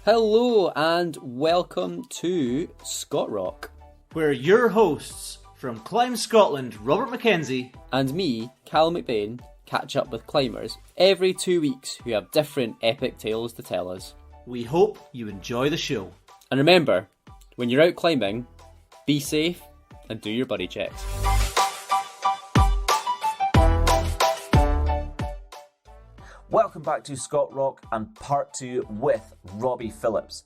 Hello and welcome to ScotRock. We're your hosts from Climb Scotland, Robert Mackenzie. And me, Cal McBain, catch up with climbers every 2 weeks who have different epic tales to tell us. We hope you enjoy the show. And remember, when you're out climbing, be safe and do your buddy checks. Welcome back to ScotRock and part 2 with Robbie Phillips.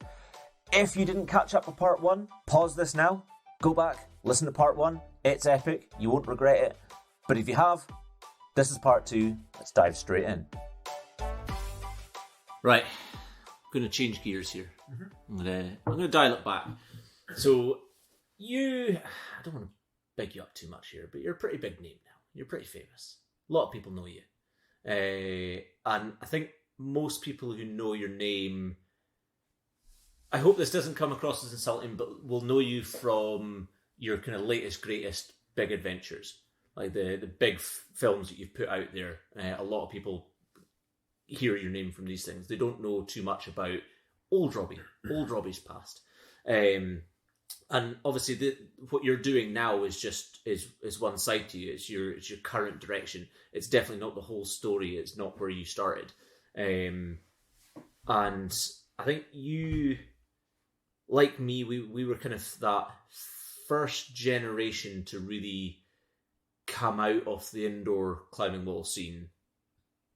If you didn't catch up with part 1, pause this now, go back, listen to part 1. It's epic, you won't regret it. But if you have, this is part 2. Let's dive straight in. Right, I'm going to change gears here. I'm going to dial it back. So, I don't want to big you up too much here, but you're a pretty big name now. You're pretty famous. A lot of people know you. And I think most people who know your name, I hope this doesn't come across as insulting, but will know you from your kind of latest, greatest big adventures, like the big films that you've put out there. A lot of people hear your name from these things. They don't know too much about old Robbie's past. And obviously, what you're doing now is one side to you. It's your current direction. It's definitely not the whole story. It's not where you started. And I think you, like me, we were kind of that first generation to really come out of the indoor climbing wall scene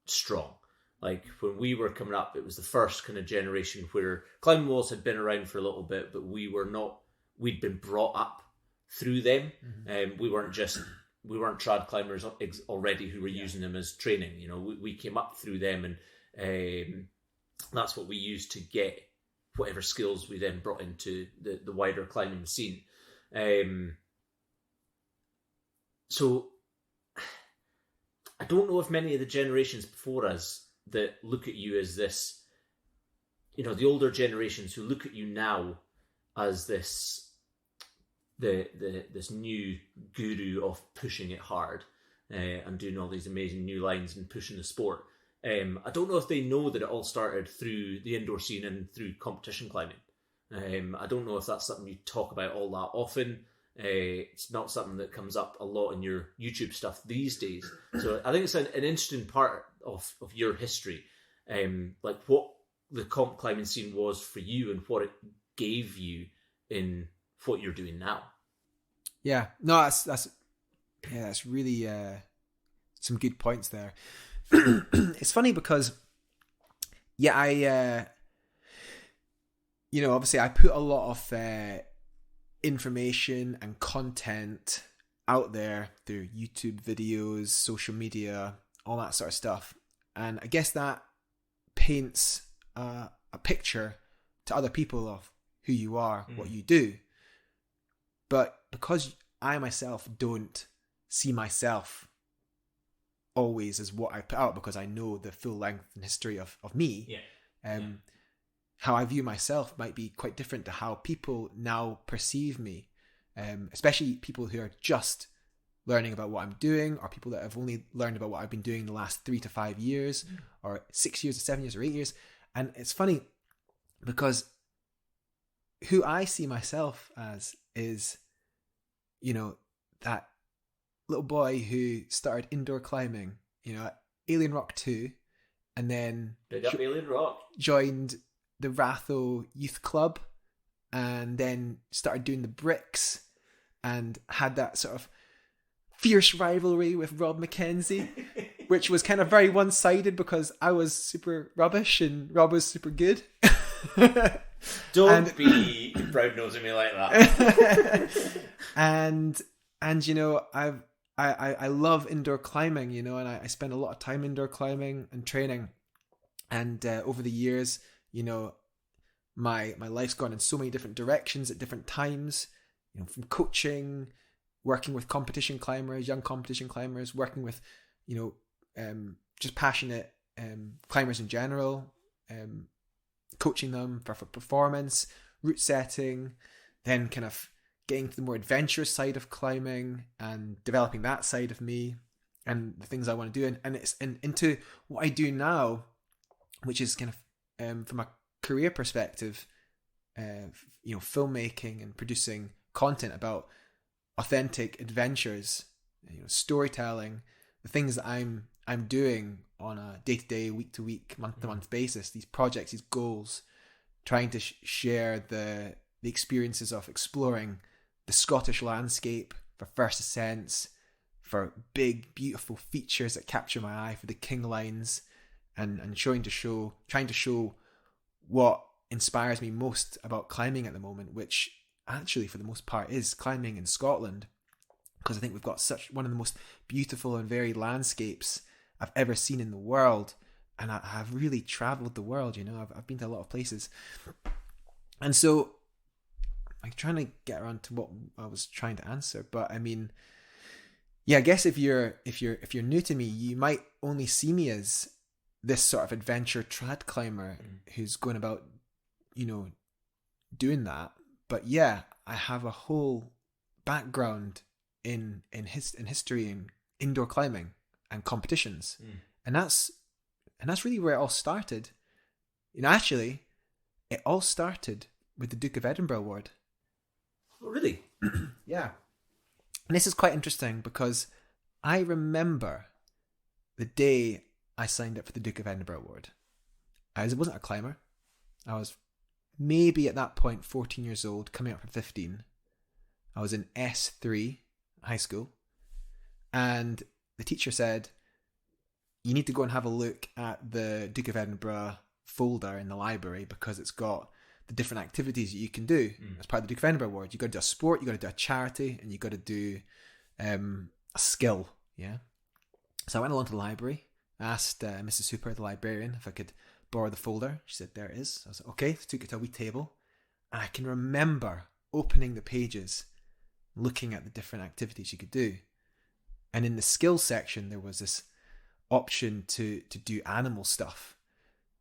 strong. Like, when we were coming up, it was the first kind of generation where climbing walls had been around for a little bit, but we'd been brought up through them. We weren't trad climbers already who were using them as training. You know, we came up through them, and that's what we used to get whatever skills we then brought into the wider climbing scene. So I don't know if many of the generations before us that look at you as this, you know, the older generations who look at you now as this new guru of pushing it hard and doing all these amazing new lines and pushing the sport. I don't know if they know that it all started through the indoor scene and through competition climbing. I don't know if that's something you talk about all that often. It's not something that comes up a lot in your YouTube stuff these days. So I think it's an interesting part of your history, like what the comp climbing scene was for you and what it gave you in what you're doing now. Yeah, no, that's really some good points there. It's funny because, I obviously I put a lot of information and content out there through YouTube videos, social media, all that sort of stuff, and I guess that paints a picture to other people of who you are, what you do. But because I myself don't see myself always as what I put out, because I know the full length and history of me, how I view myself might be quite different to how people now perceive me, especially people who are just learning about what I'm doing, or people that have only learned about what I've been doing in the last 3 to 5 years, or 6 years or 7 years or 8 years. And it's funny because who I see myself as is, that little boy who started indoor climbing, at Alien Rock 2, and then Alien Rock. Joined the Ratho Youth Club, and then started doing the bricks, and had that sort of fierce rivalry with Rob Mackenzie, which was kind of very one-sided because I was super rubbish and Rob was super good. Don't be proud-nosing me like that. and I love indoor climbing, and I spend a lot of time indoor climbing and training. And over the years, my life's gone in so many different directions at different times, from coaching, working with competition climbers, young competition climbers, working with, just passionate climbers in general, coaching them for performance, route setting, then kind of getting to the more adventurous side of climbing and developing that side of me and the things I want to do. And it's into what I do now, which is kind of from a career perspective, filmmaking and producing content about authentic adventures, storytelling, the things that I'm doing on a day-to-day, week-to-week, month-to-month basis, these projects, these goals, trying to share the experiences of exploring the Scottish landscape for first ascents, for big, beautiful features that capture my eye, for the king lines, and trying to show what inspires me most about climbing at the moment, which actually for the most part is climbing in Scotland, because I think we've got one of the most beautiful and varied landscapes I've ever seen in the world. And I've really travelled the world, I've been to a lot of places. And so I'm trying to get around to what I was trying to answer, but I mean, yeah, I guess if you're new to me, you might only see me as this sort of adventure trad climber who's going about, doing that. But yeah, I have a whole background in history and indoor climbing and competitions, and that's really where it all started. Actually, it all started with the Duke of Edinburgh Award. Oh, really? Yeah. And this is quite interesting because I remember the day I signed up for the Duke of Edinburgh Award. I wasn't a climber. I was maybe at that point 14 years old, coming up for 15. I was in S3 high school, and the teacher said, you need to go and have a look at the Duke of Edinburgh folder in the library because it's got the different activities that you can do as part of the Duke of Edinburgh Award. You've got to do a sport, you've got to do a charity, and you've got to do a skill. Yeah. So I went along to the library, asked Mrs. Hooper, the librarian, if I could borrow the folder. She said, there it is. I was like, okay. So took it to a wee table, and I can remember opening the pages, looking at the different activities you could do. And in the skills section, there was this option to do animal stuff.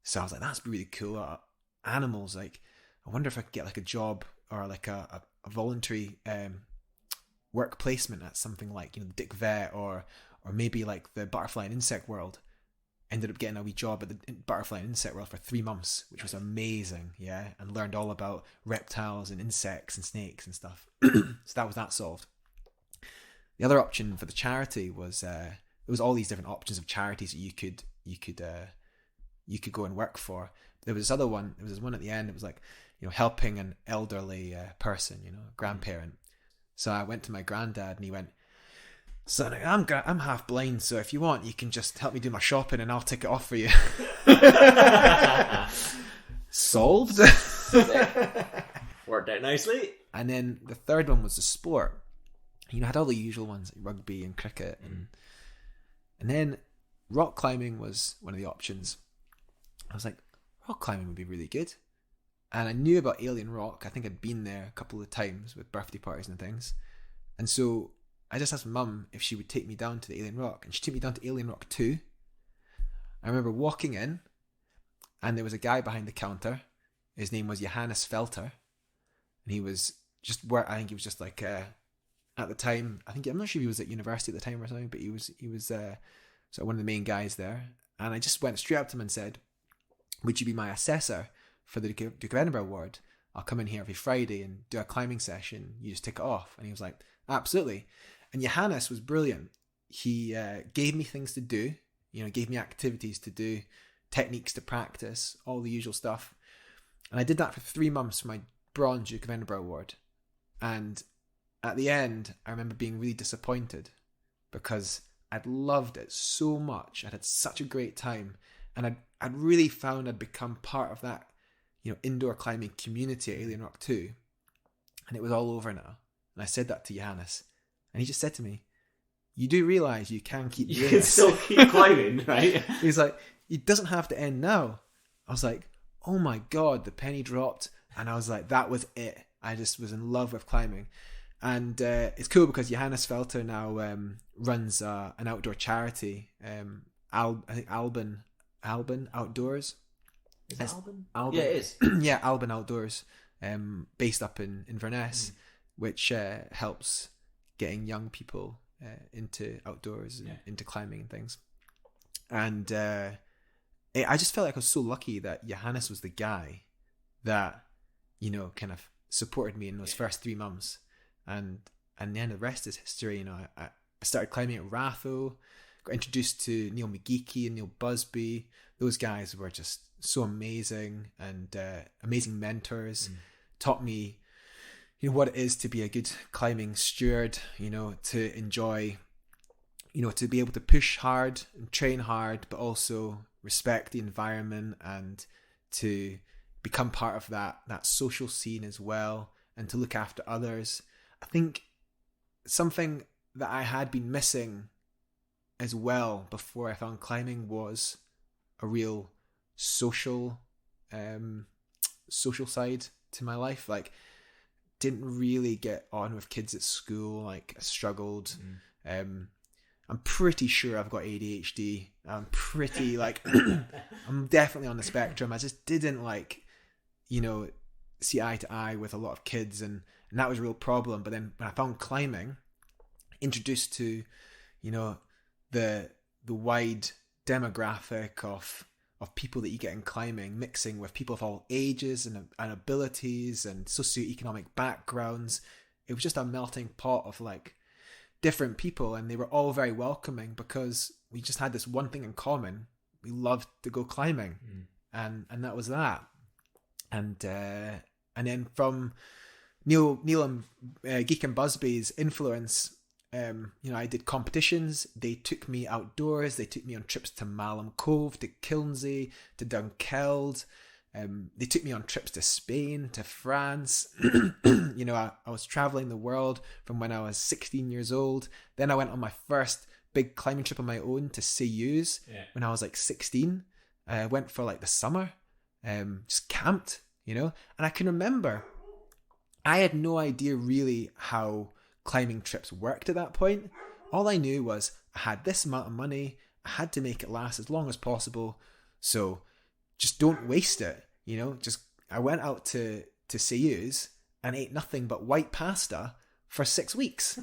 So I was like, that's really cool. Animals, like, I wonder if I could get like a job or like a voluntary work placement at something like, the Dick Vet or maybe like the Butterfly and Insect World. Ended up getting a wee job at the Butterfly and Insect World for 3 months, which was amazing, yeah, and learned all about reptiles and insects and snakes and stuff. So that was that solved. The other option for the charity was there was all these different options of charities that you could go and work for. There was this other one. There was this one at the end. It was like, helping an elderly person, a grandparent. So I went to my granddad, and he went, "Son, I'm half blind, so if you want, you can just help me do my shopping, and I'll take it off for you." Solved. Worked out nicely. And then the third one was the sport. I had all the usual ones like rugby and cricket, and then rock climbing was one of the options. I was like, rock climbing would be really good. And I knew about Alien Rock. I think I'd been there a couple of times with birthday parties and things. And so I just asked my mum if she would take me down to the Alien Rock. And she took me down to Alien Rock 2. I remember walking in, and there was a guy behind the counter. His name was Johannes Felter. And he was just I think he was just like, at the time, I'm not sure if he was at university at the time or something, but he was sort of one of the main guys there. And I just went straight up to him and said, would you be my assessor for the Duke of Edinburgh Award? I'll come in here every Friday and do a climbing session. You just take it off. And he was like, absolutely. And Johannes was brilliant. He gave me things to do, gave me activities to do, techniques to practice, all the usual stuff. And I did that for 3 months for my bronze Duke of Edinburgh Award. And at the end, I remember being really disappointed because I'd loved it so much. I'd had such a great time. And I'd really found I'd become part of that, indoor climbing community at Alien Rock 2. And it was all over now. And I said that to Johannes. And he just said to me, you do realise you can keep doing this. You can still keep climbing, right? He's like, it doesn't have to end now. I was like, oh my God, the penny dropped. And I was like, that was it. I just was in love with climbing. And it's cool because Johannes Felter now runs an outdoor charity. I think Alban Outdoors. Is it Alban? Alban? Yeah, it is. Yeah, Alban Outdoors, based up in Inverness, which helps getting young people into outdoors and into climbing and things. And I just felt like I was so lucky that Johannes was the guy that, you know, kind of supported me in those first 3 months. And then the rest is history. You know, I started climbing at Ratho, got introduced to Neil McGeechy and Neil Busby. Those guys were just so amazing and amazing mentors. Taught me, you know, what it is to be a good climbing steward, you know, to enjoy, you know, to be able to push hard and train hard, but also respect the environment and to become part of that social scene as well, and to look after others. I think something that I had been missing as well before I found climbing was a real social side to my life. Like, didn't really get on with kids at school. Like, I struggled. I'm pretty sure I've got ADHD. I'm pretty like I'm definitely on the spectrum. I just didn't, like, you know, see eye to eye with a lot of kids, and that was a real problem. But then when I found climbing, introduced to, you know, the wide demographic of people that you get in climbing, mixing with people of all ages and abilities and socioeconomic backgrounds, it was just a melting pot of like different people, and they were all very welcoming because we just had this one thing in common: we loved to go climbing, and that was that. And then from Neil and Geek and Busby's influence, you know, I did competitions. They took me outdoors. They took me on trips to Malham Cove, to Kilnsey, to Dunkeld. They took me on trips to Spain, to France. You know, I was traveling the world from when I was 16 years old. Then I went on my first big climbing trip on my own to Seyouz when I was like 16. I went for like the summer, just camped, you know. And I can remember I had no idea really how climbing trips worked at that point. All I knew was I had this amount of money. I had to make it last as long as possible. So just don't waste it, you know. Just I went out to Seyouz and ate nothing but white pasta for 6 weeks.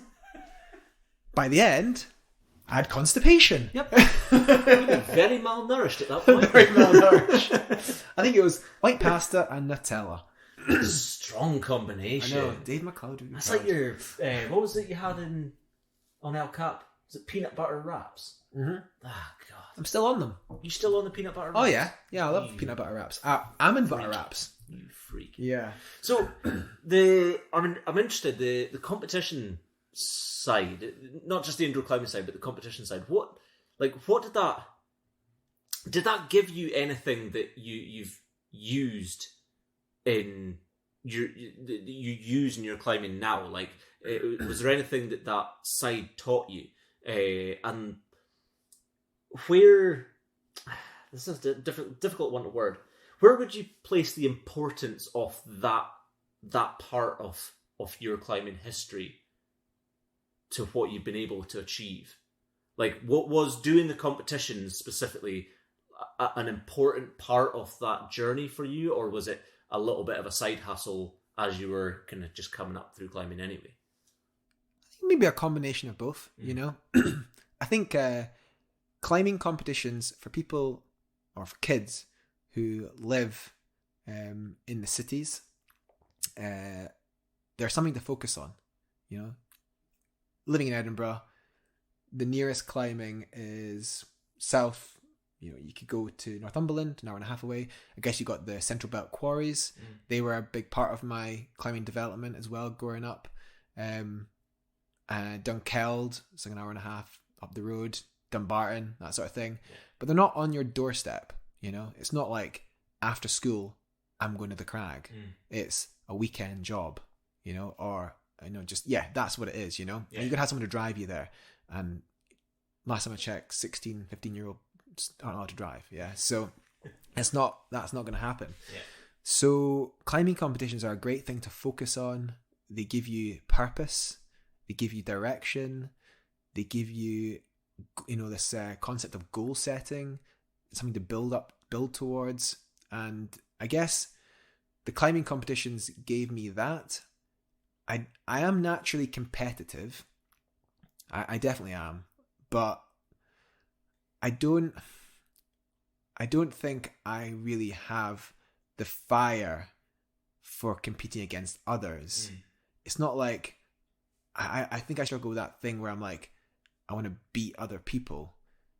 By the end, I had constipation. Yep. You were very malnourished at that point. Very malnourished. I think it was white pasta and Nutella. Strong combination. I know, Dave McLeod. That's like your what was it you had on El Cap? Was it peanut butter wraps? Mm-hmm. Ah, God. I'm still on them. You still on the peanut butter wraps? Oh yeah, I love peanut butter wraps. Almond butter wraps. You freak. Yeah. So I'm interested, the competition side, not just the indoor climbing side, but the competition side. What did that give you anything that you've used in you use in your climbing now? Like, was there anything that side taught you? And where, this is a difficult one to word, where would you place the importance of that part of your climbing history to what you've been able to achieve? Like, what was doing the competitions specifically an important part of that journey for you, or was it a little bit of a side hustle as you were kind of just coming up through climbing anyway? Maybe a combination of both, you know. I think climbing competitions for people or for kids who live in the cities, there's something to focus on, you know. Living in Edinburgh, the nearest climbing is south. You know, you could go to Northumberland, an hour and a half away. I guess you got the Central Belt quarries. They were a big part of my climbing development as well, growing up. Dunkeld, it's like an hour and a half up the road. Dumbarton, that sort of thing. Yeah. But they're not on your doorstep, you know. It's not like after school, I'm going to the crag. It's a weekend job, you know, or, you know, just, yeah, that's what it is, you know. Yeah. And you're going to have someone to drive you there. And last time I checked, 16, 15-year-old aren't allowed to drive, yeah. So that's not going to happen. Yeah. So climbing competitions are a great thing to focus on. They give you purpose. They give you direction. They give you, you know, this concept of goal setting, something to build towards. And I guess the climbing competitions gave me that. I am naturally competitive. I definitely am, but I don't think I really have the fire for competing against others. It's not like I think I struggle with that thing where I'm like, I want to beat other people.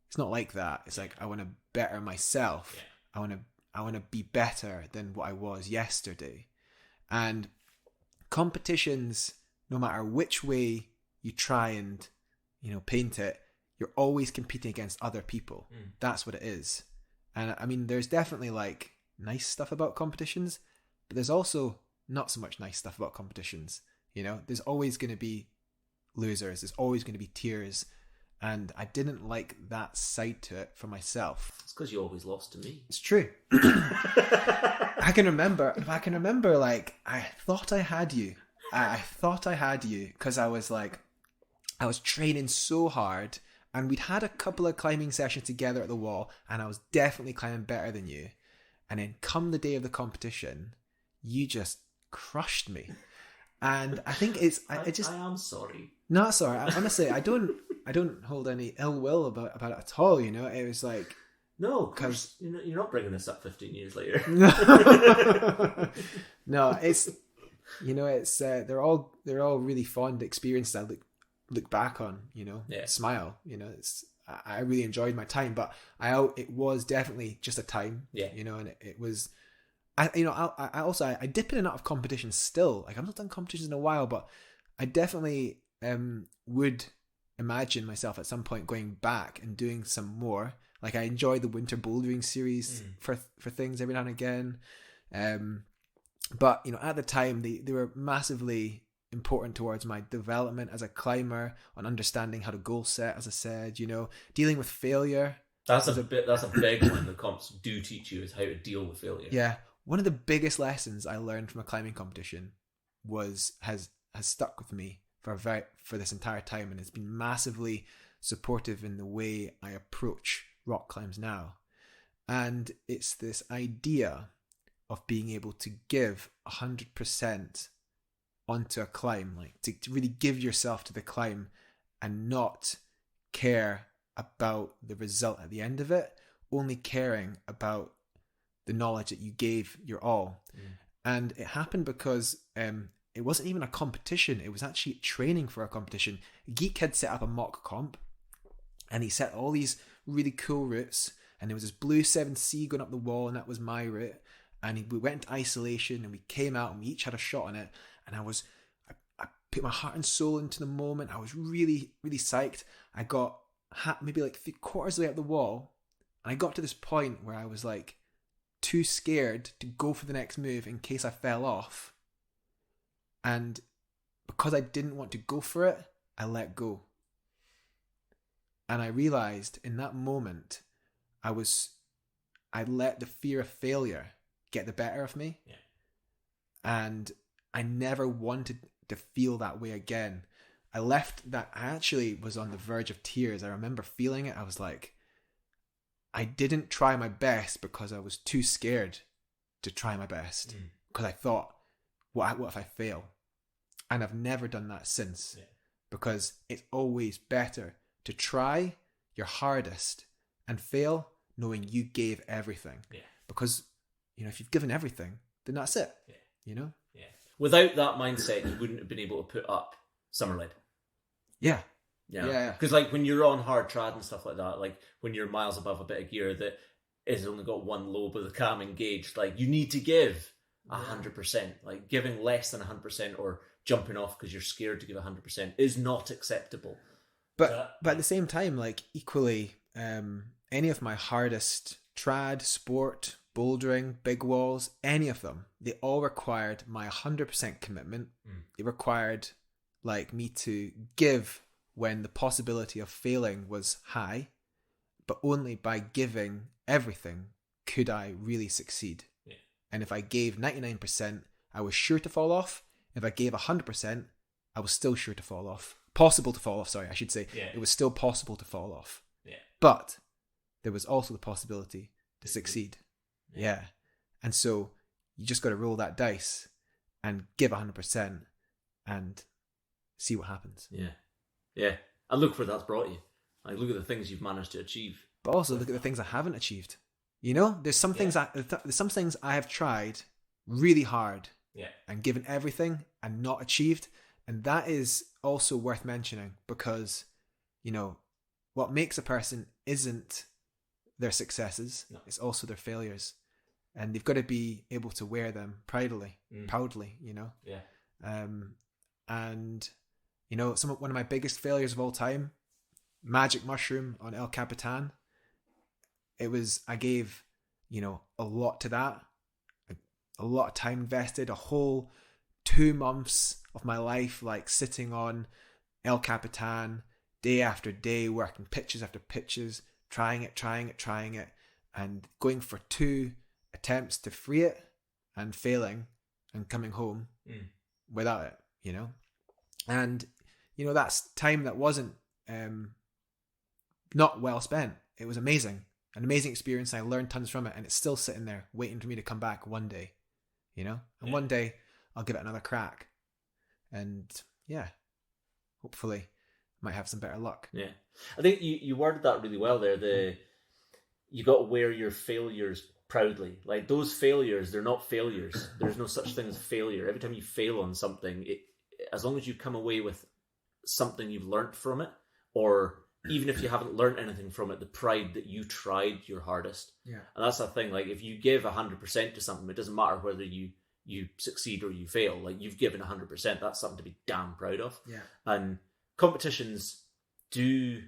It's not like that. It's like I want to better myself. I want to be better than what I was yesterday. And competitions, no matter which way you try and, paint it, you're always competing against other people. That's what it is. And I mean, there's definitely like nice stuff about competitions, but there's also not so much nice stuff about competitions. There's always going to be losers. There's always going to be tears. And I didn't like that side to it for myself. It's because you always lost to me. It's true. I can remember, like, I thought I had you. I thought I had you because I was training so hard, and we'd had a couple of climbing sessions together at the wall, and I was definitely climbing better than you. And then come the day of the competition, you just crushed me. And I think I am sorry. No, sorry. Honestly, I don't hold any ill will about it at all. It was like, no, because you're not bringing this up 15 years later. No, it's they're all really fond experiences I look back on. Smile. I really enjoyed my time, but it was definitely just a time. And it was. I dip in and out of competitions still. Like, I've not done competitions in a while, but I definitely would imagine myself at some point going back and doing some more. Like, I enjoy the winter bouldering series for things every now and again. But at the time they were massively important towards my development as a climber, on understanding how to goal set, as I said, dealing with failure. That's a big one. The comps do teach you is how to deal with failure. Yeah. One of the biggest lessons I learned from a climbing competition has stuck with me for this entire time, and it's been massively supportive in the way I approach rock climbs now. And it's this idea of being able to give 100% onto a climb, like to really give yourself to the climb and not care about the result at the end of it, only caring about the knowledge that you gave your all. And it happened because it wasn't even a competition. It was actually training for a competition. Geek had set up a mock comp, and he set all these really cool routes, and there was this blue 7C going up the wall, and that was my route. And we went into isolation, and we came out, and we each had a shot on it. And I put my heart and soul into the moment. I was really, really psyched. I got maybe like 3/4 of the way up the wall, and I got to this point where I was like too scared to go for the next move in case I fell off. And because I didn't want to go for it, I let go. And I realized in that moment, I let the fear of failure get the better of me. Yeah. And I never wanted to feel that way again. I left that. I actually was on the verge of tears. I remember feeling it. I was like, I didn't try my best because I was too scared to try my best. Because I thought, what if I fail? And I've never done that since. Because it's always better to try your hardest and fail knowing you gave everything. Because, if you've given everything, then that's it. Without that mindset, you wouldn't have been able to put up Summerlead. Yeah. Because like when you're on hard trad and stuff like that, like when you're miles above a bit of gear that has only got one lobe of the cam engaged, like you need to give 100%. Like giving less than 100% or jumping off because you're scared to give 100% is not acceptable. But at the same time, like equally, any of my hardest trad, sport, bouldering, big walls, any of them, they all required my 100% commitment. They required like me to give when the possibility of failing was high, but only by giving everything could I really succeed. And if I gave 99%, I was sure to fall off. If I gave 100%, I was still sure to fall off. Possible to fall off, sorry, I should say. It was still possible to fall off. But there was also the possibility to succeed. And so you just got to roll that dice and give 100% and see what happens. And look where that's brought you. Like, look at the things you've managed to achieve. But also look at the things I haven't achieved. There's some things I have tried really hard and given everything and not achieved. And that is also worth mentioning because, you know, what makes a person isn't their successes, it's also their failures. And they've got to be able to wear them proudly, you know? Yeah. And, you know, one of my biggest failures of all time, Magic Mushroom on El Capitan. I gave, you know, a lot to that. A lot of time invested, a whole 2 months of my life, like sitting on El Capitan day after day, working pitches after pitches, trying it, and going for 2 attempts to free it and failing and coming home without it, you know? And, you know, that's time that wasn't not well spent. It was amazing. An amazing experience. I learned tons from it, and it's still sitting there waiting for me to come back one day, you know? And one day I'll give it another crack. And yeah, hopefully I might have some better luck. Yeah. I think you worded that really well there. You got to wear your failures proudly. Like, those failures, they're not failures. There's no such thing as failure. Every time you fail on something, as long as you come away with something you've learnt from it, or even if you haven't learnt anything from it, the pride that you tried your hardest. Yeah. And that's the thing. Like, if you give 100% to something, it doesn't matter whether you succeed or you fail. Like, you've given 100%. That's something to be damn proud of. Yeah. And competitions do,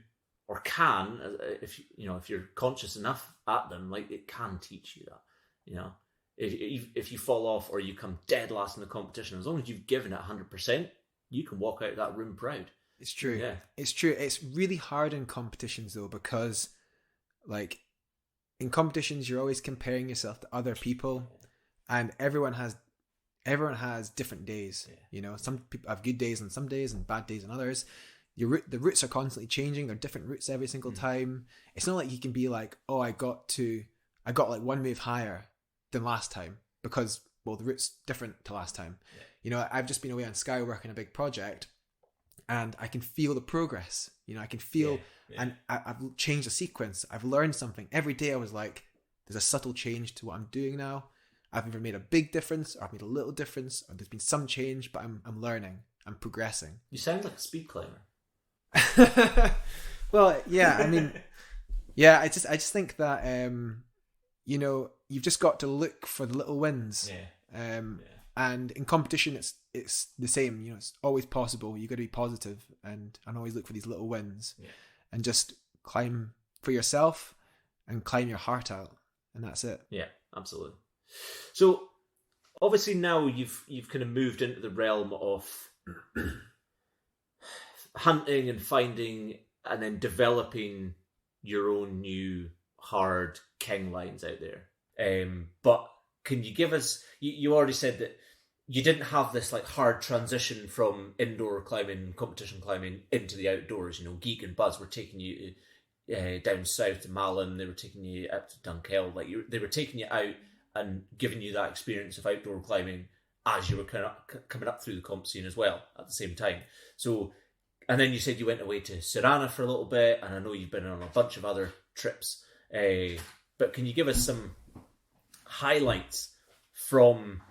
or can, if you're conscious enough at them, like, it can teach you that. You know, if you fall off or you come dead last in the competition, as long as you've given it 100%, you can walk out of that room proud. It's true. Yeah. It's true. It's really hard in competitions though, because like in competitions, you're always comparing yourself to other people, and everyone has different days. Yeah. You know, some people have good days on some days and bad days on others. The routes are constantly changing. They're different routes every single time. It's not like you can be like, oh, I got like 1 move higher than last time because, well, the route's different to last time. Yeah. You know, I've just been away on Sky working a big project, and I can feel the progress. You know, I can feel, and I've changed the sequence. I've learned something. Every day I was like, there's a subtle change to what I'm doing now. I've either made a big difference or I've made a little difference, or there's been some change, but I'm learning. I'm progressing. You sound like a speed climber. Well, yeah, I mean, yeah, I just think that, you know, you've just got to look for the little wins. Yeah. And in competition, it's the same. You know, it's always possible. You got to be positive and always look for these little wins, and just climb for yourself and climb your heart out, and that's it. Yeah, absolutely. So, obviously now you've kind of moved into the realm of hunting and finding, and then developing your own new hard king lines out there. But can you give us? You already said that you didn't have this like hard transition from indoor climbing, competition climbing into the outdoors. You know, Geek and Buzz were taking you down south to Malin. They were taking you up to Dunkeld. Like they were taking you out and giving you that experience of outdoor climbing as you were kind of coming up through the comp scene as well at the same time. So, and then you said you went away to Surana for a little bit, and I know you've been on a bunch of other trips. But can you give us some highlights from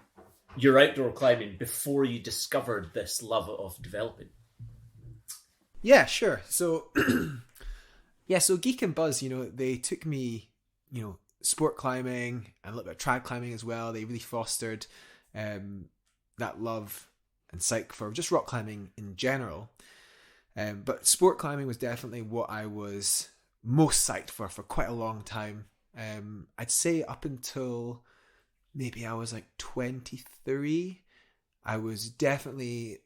your outdoor climbing before you discovered this love of developing? Yeah, sure. So, so Geek and Buzz, you know, they took me, you know, sport climbing and a little bit of trad climbing as well. They really fostered that love and psyche for just rock climbing in general. But sport climbing was definitely what I was most psyched for quite a long time. I'd say up until maybe I was like 23, I was definitely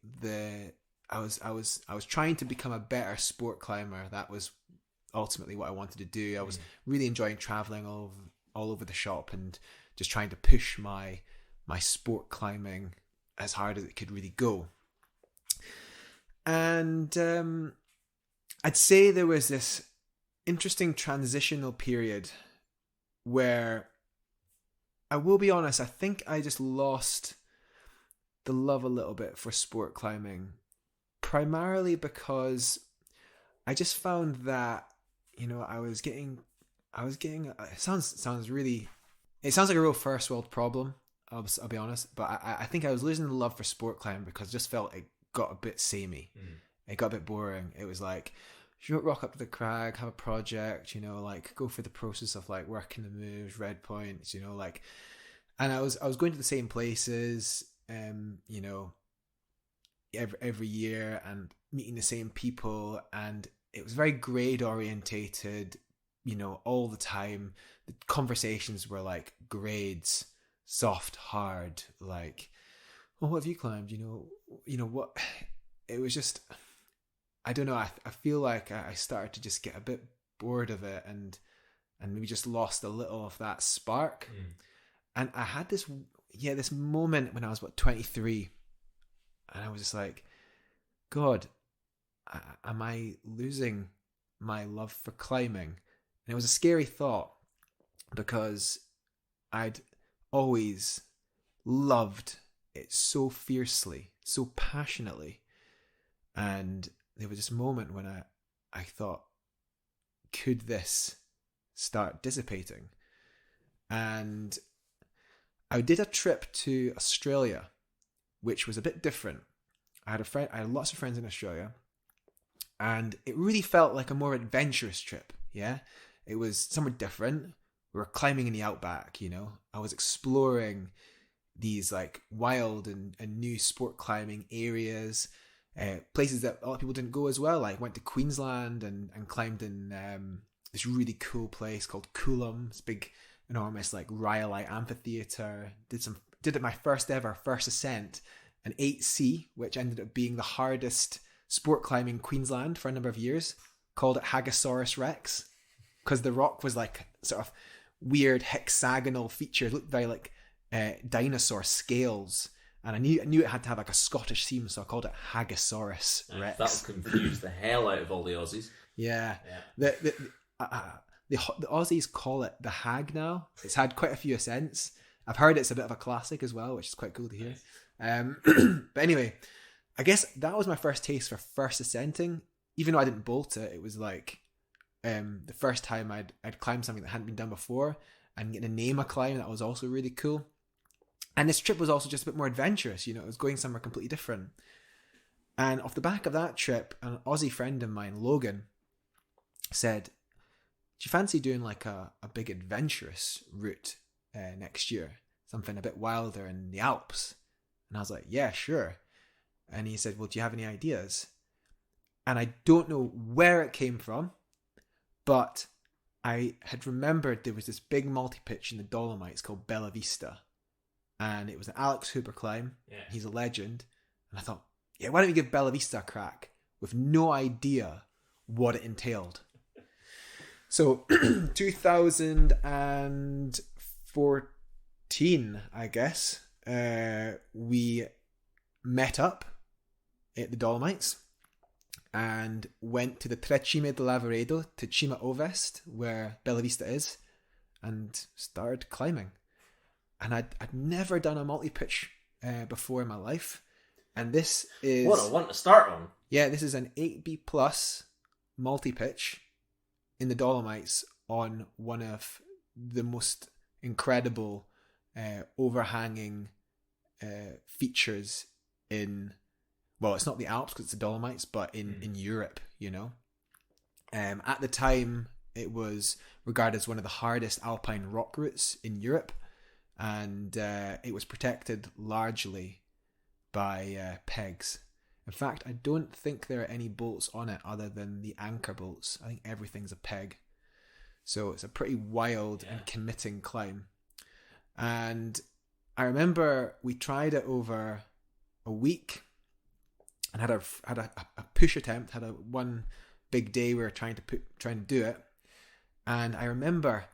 I was trying to become a better sport climber. That was ultimately what I wanted to do. I was really enjoying traveling all over the shop and just trying to push my sport climbing as hard as it could really go. And I'd say there was this interesting transitional period where, I will be honest, I think I just lost the love a little bit for sport climbing, primarily because I just found that, you know, it sounds like a real first world problem. I'll be honest, but I think I was losing the love for sport climbing because I just felt it got a bit samey. It got a bit boring. It was like, you rock up to the crag, have a project, like go through the process of like working the moves, red points, like, and I was going to the same places, every year and meeting the same people, and it was very grade orientated, all the time. The conversations were like grades, soft, hard, like, well, what have you climbed? What? It was just, I don't know. I feel like I started to just get a bit bored of it, and maybe just lost a little of that spark. And I had this moment when I was 23, and I was just like, God, am I losing my love for climbing? And it was a scary thought because I'd always loved it so fiercely, so passionately. And there was this moment when I thought, could this start dissipating? And I did a trip to Australia, which was a bit different. I had lots of friends in Australia, and it really felt like a more adventurous trip. Yeah, it was somewhere different. We were climbing in the outback. I was exploring these like wild and new sport climbing areas, places that a lot of people didn't go as well. Like went to Queensland and climbed in this really cool place called Coolum. It's big, enormous like rhyolite amphitheater. Did it my first ascent, an 8C, which ended up being the hardest sport climbing in Queensland for a number of years. Called it Hagosaurus Rex because the rock was like sort of weird hexagonal features, looked very like dinosaur scales, and I knew it had to have like a Scottish theme, so I called it Hagosaurus Rex. That'll confuse the hell out of all the Aussies. Yeah. The Aussies call it the Hag now. It's had quite a few ascents. I've heard it's a bit of a classic as well, which is quite cool to hear. But anyway, I guess that was my first taste for first ascenting. Even though I didn't bolt it, it was like the first time I'd climbed something that hadn't been done before, and getting to name a climb, that was also really cool. And this trip was also just a bit more adventurous. It was going somewhere completely different. And off the back of that trip, an Aussie friend of mine, Logan, said, do you fancy doing like a big adventurous route next year? Something a bit wilder in the Alps? And I was like, yeah, sure. And he said, well, do you have any ideas? And I don't know where it came from, but I had remembered there was this big multi-pitch in the Dolomites called Bella Vista. And it was an Alex Hooper climb. Yeah. He's a legend. And I thought, yeah, why don't we give Bella Vista a crack? With no idea what it entailed. So 2014, I guess, we met up at the Dolomites and went to the Trecime de Lavaredo to Cima Ovest, where Bella Vista is, and started climbing. And I'd never done a multi-pitch before in my life. And this is... What a one to start on. Yeah, this is an 8B plus multi-pitch in the Dolomites on one of the most incredible overhanging features in... Well, it's not the Alps because it's the Dolomites, but in Europe, At the time, it was regarded as one of the hardest alpine rock routes in Europe. And it was protected largely by pegs. In fact, I don't think there are any bolts on it other than the anchor bolts. I think everything's a peg. So it's a pretty wild and committing climb. And I remember we tried it over a week and had a push attempt, had one big day we were trying to do it. And I remember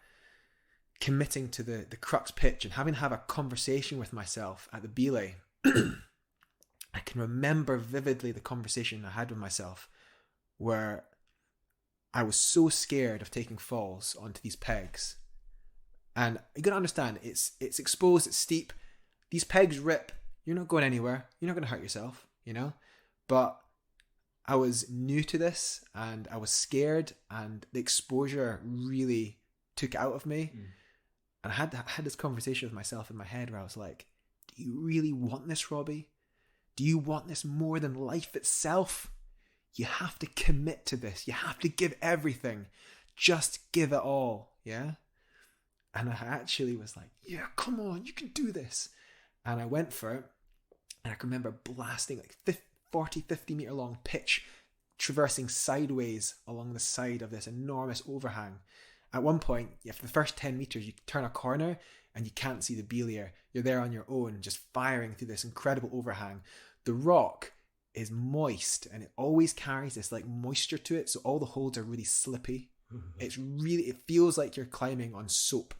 committing to the crux pitch and having to have a conversation with myself at the belay. I can remember vividly the conversation I had with myself where I was so scared of taking falls onto these pegs. And you gotta understand, it's exposed, it's steep. These pegs rip. You're not going anywhere. You're not going to hurt yourself, But I was new to this and I was scared, and the exposure really took it out of me. And I had this conversation with myself in my head where I was like, do you really want this, Robbie? Do you want this more than life itself? You have to commit to this. You have to give everything. Just give it all, yeah? And I actually was like, yeah, come on, you can do this. And I went for it. And I can remember blasting like 40, 50 meter long pitch, traversing sideways along the side of this enormous overhang. At one point, for the first 10 meters, you turn a corner and you can't see the beelier. You're there on your own, just firing through this incredible overhang. The rock is moist and it always carries this like moisture to it. So all the holds are really slippy. It feels like you're climbing on soap.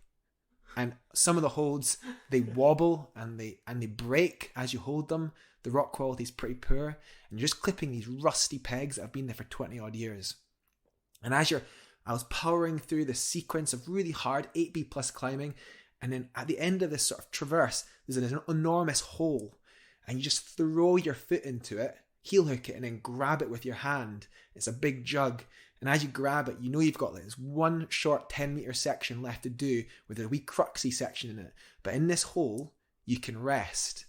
And some of the holds, they wobble and they break as you hold them. The rock quality is pretty poor. And you're just clipping these rusty pegs that have been there for 20 odd years. And I was powering through this sequence of really hard 8B plus climbing. And then at the end of this sort of traverse, there's an enormous hole. And you just throw your foot into it, heel hook it, and then grab it with your hand. It's a big jug. And as you grab it, you know you've got like this one short 10 meter section left to do with a wee cruxy section in it. But in this hole, you can rest.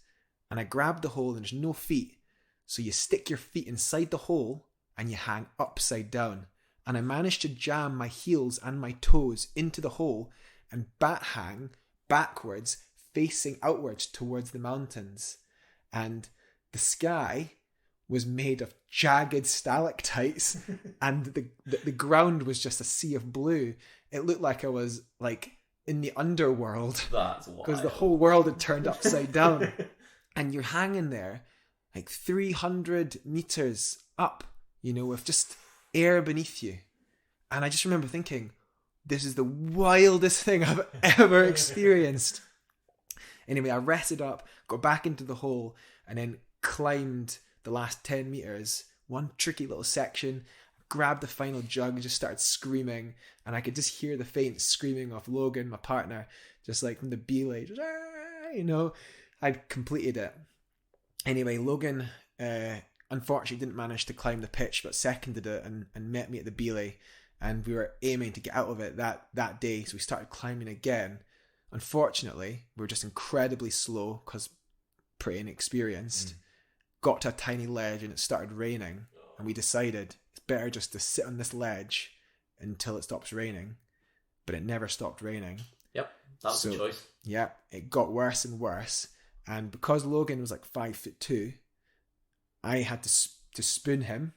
And I grabbed the hole and there's no feet. So you stick your feet inside the hole and you hang upside down. And I managed to jam my heels and my toes into the hole and bat hang backwards, facing outwards towards the mountains. And the sky was made of jagged stalactites and the ground was just a sea of blue. It looked like I was like in the underworld. That's wild. Because the whole world had turned upside down. And you're hanging there like 300 meters up, with just air beneath you. And I just remember thinking, this is the wildest thing I've ever experienced. Anyway, I rested up, got back into the hole, and then climbed the last 10 meters, one tricky little section, grabbed the final jug and just started screaming. And I could just hear the faint screaming of Logan, my partner, just like from the belay, just, I'd completed it. Anyway, Logan unfortunately didn't manage to climb the pitch, but seconded it and met me at the belay. And we were aiming to get out of it that day, so we started climbing again. Unfortunately, we were just incredibly slow because pretty inexperienced. Got to a tiny ledge and it started raining, and we decided it's better just to sit on this ledge until it stops raining. But it never stopped raining. Yep, that's the choice. Yeah, it got worse and worse. And because Logan was like 5'2", I had to spoon him.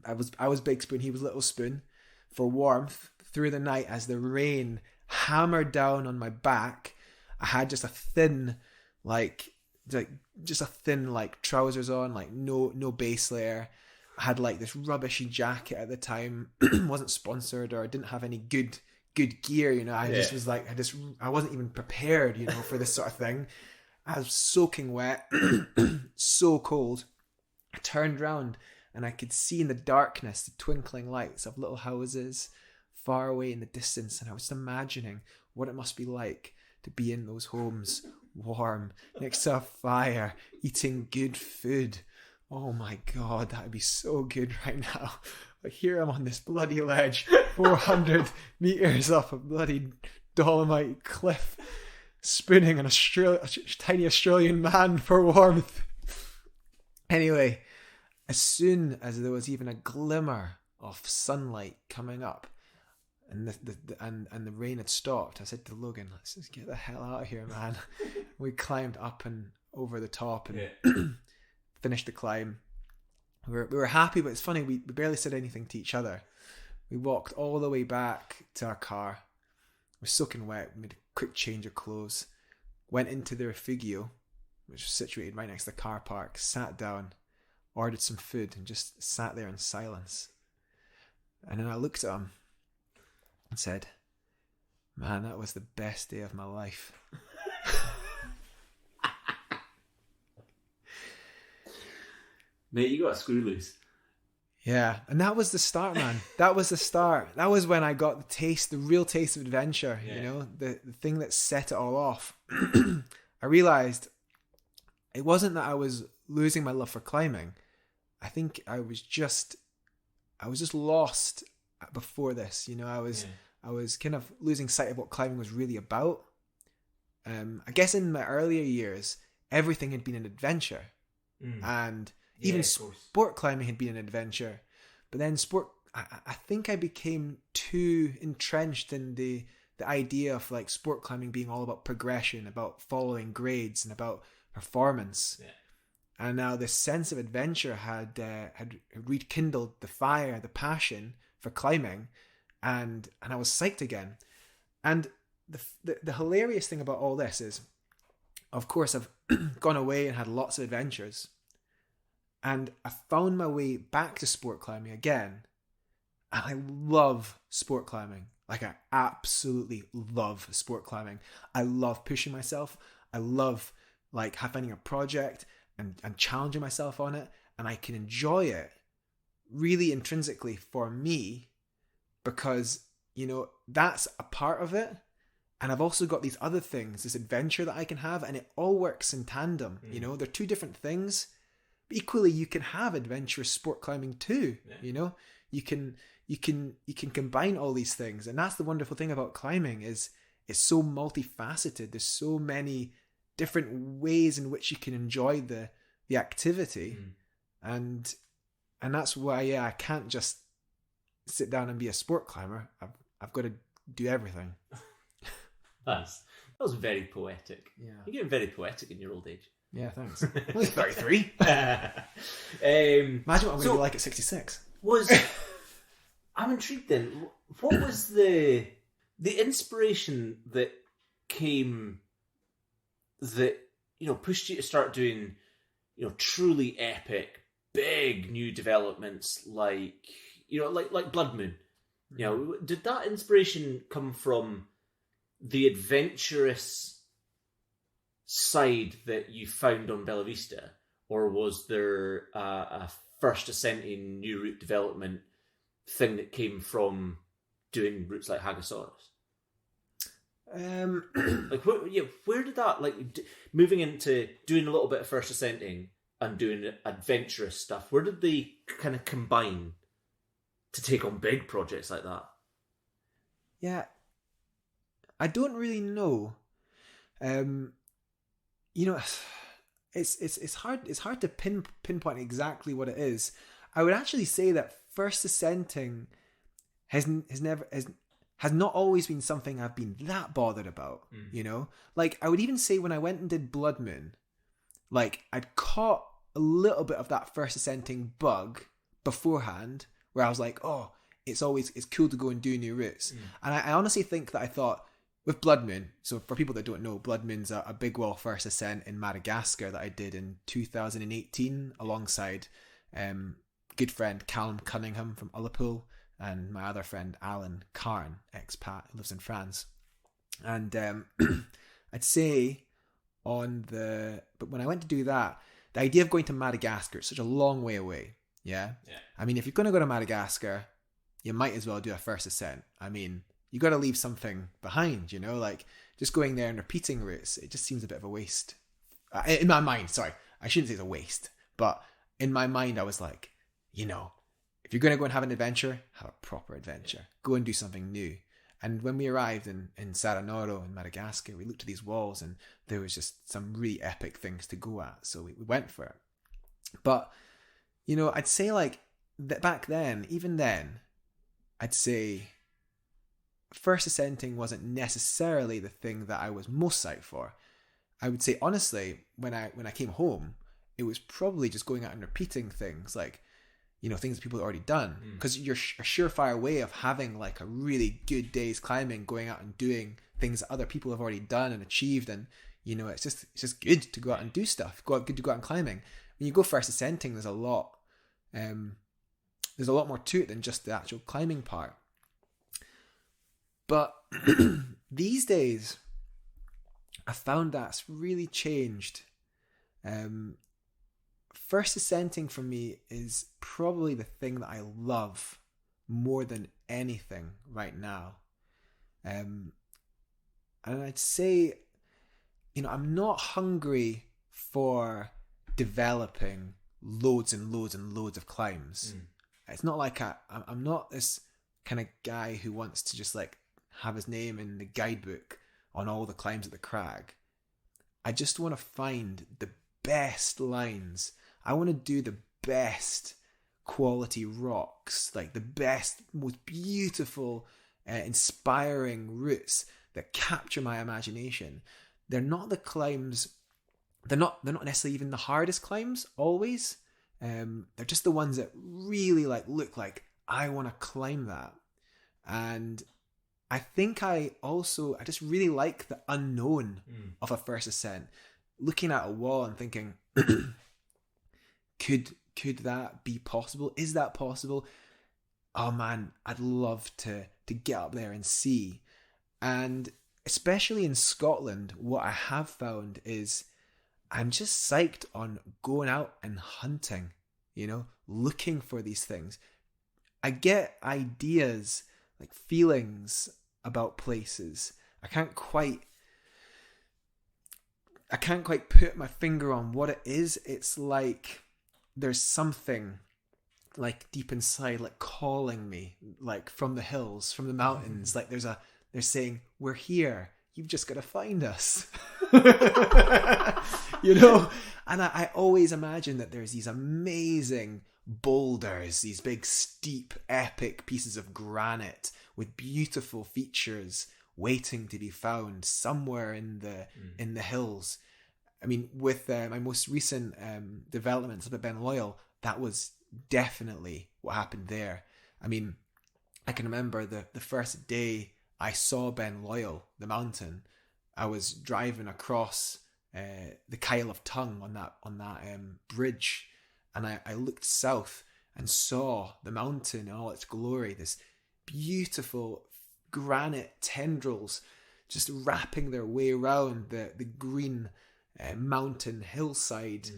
I was Big Spoon, he was Little Spoon, for warmth through the night as the rain hammered down on my back. I had just a thin trousers on, like no base layer. I had like this rubbishy jacket at the time, wasn't sponsored or didn't have any good gear, just was like, I wasn't even prepared, for this sort of thing. I was soaking wet, so cold. I turned round and I could see in the darkness the twinkling lights of little houses far away in the distance, and I was just imagining what it must be like to be in those homes, warm, next to a fire, eating good food. Oh my God, that would be so good right now. But here I'm on this bloody ledge, 400 meters up a bloody Dolomite cliff, spooning a tiny Australian man for warmth. Anyway, as soon as there was even a glimmer of sunlight coming up, and the rain had stopped, I said to Logan, let's just get the hell out of here, man. We climbed up and over the top and finished the climb. We were happy, but it's funny, we barely said anything to each other. We walked all the way back to our car. We're soaking wet, we made a quick change of clothes, went into the refugio, which was situated right next to the car park, sat down, ordered some food, and just sat there in silence. And then I looked at him and said, man, that was the best day of my life. Mate, you got a screw loose. Yeah, and that was the start, man. That was the start. That was when I got the real taste of adventure, the thing that set it all off. I realized it wasn't that I was losing my love for climbing. I think I was just lost before this. I I was kind of losing sight of what climbing was really about. I guess in my earlier years, everything had been an adventure. And even sport climbing had been an adventure. But then I think I became too entrenched in the idea of like sport climbing being all about progression, about following grades and about performance. Yeah. And now this sense of adventure had rekindled the fire, the passion for climbing, and I was psyched again. And the hilarious thing about all this is, of course, I've gone away and had lots of adventures, and I found my way back to sport climbing again, and I love sport climbing. Like, I absolutely love sport climbing. I love pushing myself. I love like finding a project and challenging myself on it, and I can enjoy it really intrinsically for me because, you know, that's a part of it. And I've also got these other things, this adventure that I can have, and it all works in tandem. You know, they're two different things. But equally, you can have adventurous sport climbing too. Yeah. You know, you can combine all these things, and that's the wonderful thing about climbing is it's so multifaceted. There's so many different ways in which you can enjoy the activity, and that's why I can't just sit down and be a sport climber. I've got to do everything. Nice. That was very poetic. Yeah, you're getting very poetic in your old age. Yeah, thanks. I'm only 33. Imagine what I'm going to be like at 66. I'm intrigued then. What was the inspiration that came that, you know, pushed you to start doing, you know, truly epic, big new developments like, you know, like Blood Moon? You know, did that inspiration come from the adventurous side that you found on Bella Vista, or was there a first ascenting new route development thing that came from doing routes like Hagisaurus? Like, where did that, like, moving into doing a little bit of first ascenting and doing adventurous stuff, where did they kind of combine to take on big projects like that? Yeah, I don't really know. You know, it's hard to pinpoint exactly what it is. I would actually say that first ascenting has not always been something I've been that bothered about. You know, like I would even say when I went and did Blood Moon, like I'd caught a little bit of that first ascenting bug beforehand, where I was like, oh, it's cool to go and do new routes. And I honestly think that I thought with Blood Moon, so for people that don't know, Blood Moon's a big wall first ascent in Madagascar that I did in 2018 alongside good friend Callum Cunningham from Ullapool and my other friend Alan Carn, expat, who lives in France. And I'd say but when I went to do that, the idea of going to Madagascar, it's such a long way away. Yeah. I mean, if you're going to go to Madagascar, you might as well do a first ascent. I mean, you got to leave something behind, you know, like just going there and repeating routes. It just seems a bit of a waste. In my mind, sorry, I shouldn't say it's a waste, but in my mind, I was like, you know, if you're going to go and have an adventure, have a proper adventure. Go and do something new. And when we arrived in Saranoro in Madagascar, we looked at these walls and there was just some really epic things to go at. So we went for it. But, you know, I'd say like that back then, even then, I'd say first ascenting wasn't necessarily the thing that I was most psyched for. I would say, honestly, when I came home, it was probably just going out and repeating things like, you know, things that people had already done. Because you're a surefire way of having like a really good day's climbing, going out and doing things that other people have already done and achieved. And, you know, it's just good to go out and do stuff. Good to go out and climbing. When you go first ascenting, there's a lot more to it than just the actual climbing part. But these days, I found that's really changed. First ascenting for me is probably the thing that I love more than anything right now. And I'd say, you know, I'm not hungry for developing loads and loads and loads of climbs. It's not like I'm not this kind of guy who wants to just like have his name in the guidebook on all the climbs at the crag. I just want to find the best lines. I want to do the best quality rocks, like the best, most beautiful, inspiring routes that capture my imagination. They're not the climbs. They're not necessarily even the hardest climbs always. They're just the ones that really look like I want to climb that. And I think I just really like the unknown of a first ascent. Looking at a wall and thinking, could that be possible? Is that possible? Oh man, I'd love to get up there and see. And especially in Scotland, what I have found is I'm just psyched on going out and hunting, looking for these things. I get ideas, feelings about places. I can't quite put my finger on what it is. It's like there's something deep inside, calling me, from the hills, from the mountains. They're saying, we're here. You've just got to find us. And I always imagine that there's these amazing boulders, these big, steep, epic pieces of granite with beautiful features waiting to be found somewhere in the hills. I mean, with my most recent developments up at Ben Loyal, that was definitely what happened there. I mean, I can remember the first day I saw Ben Loyal, the mountain. I was driving across the Kyle of Tongue on that bridge, and I looked south and saw the mountain in all its glory. This beautiful granite tendrils just wrapping their way around the green mountain hillside,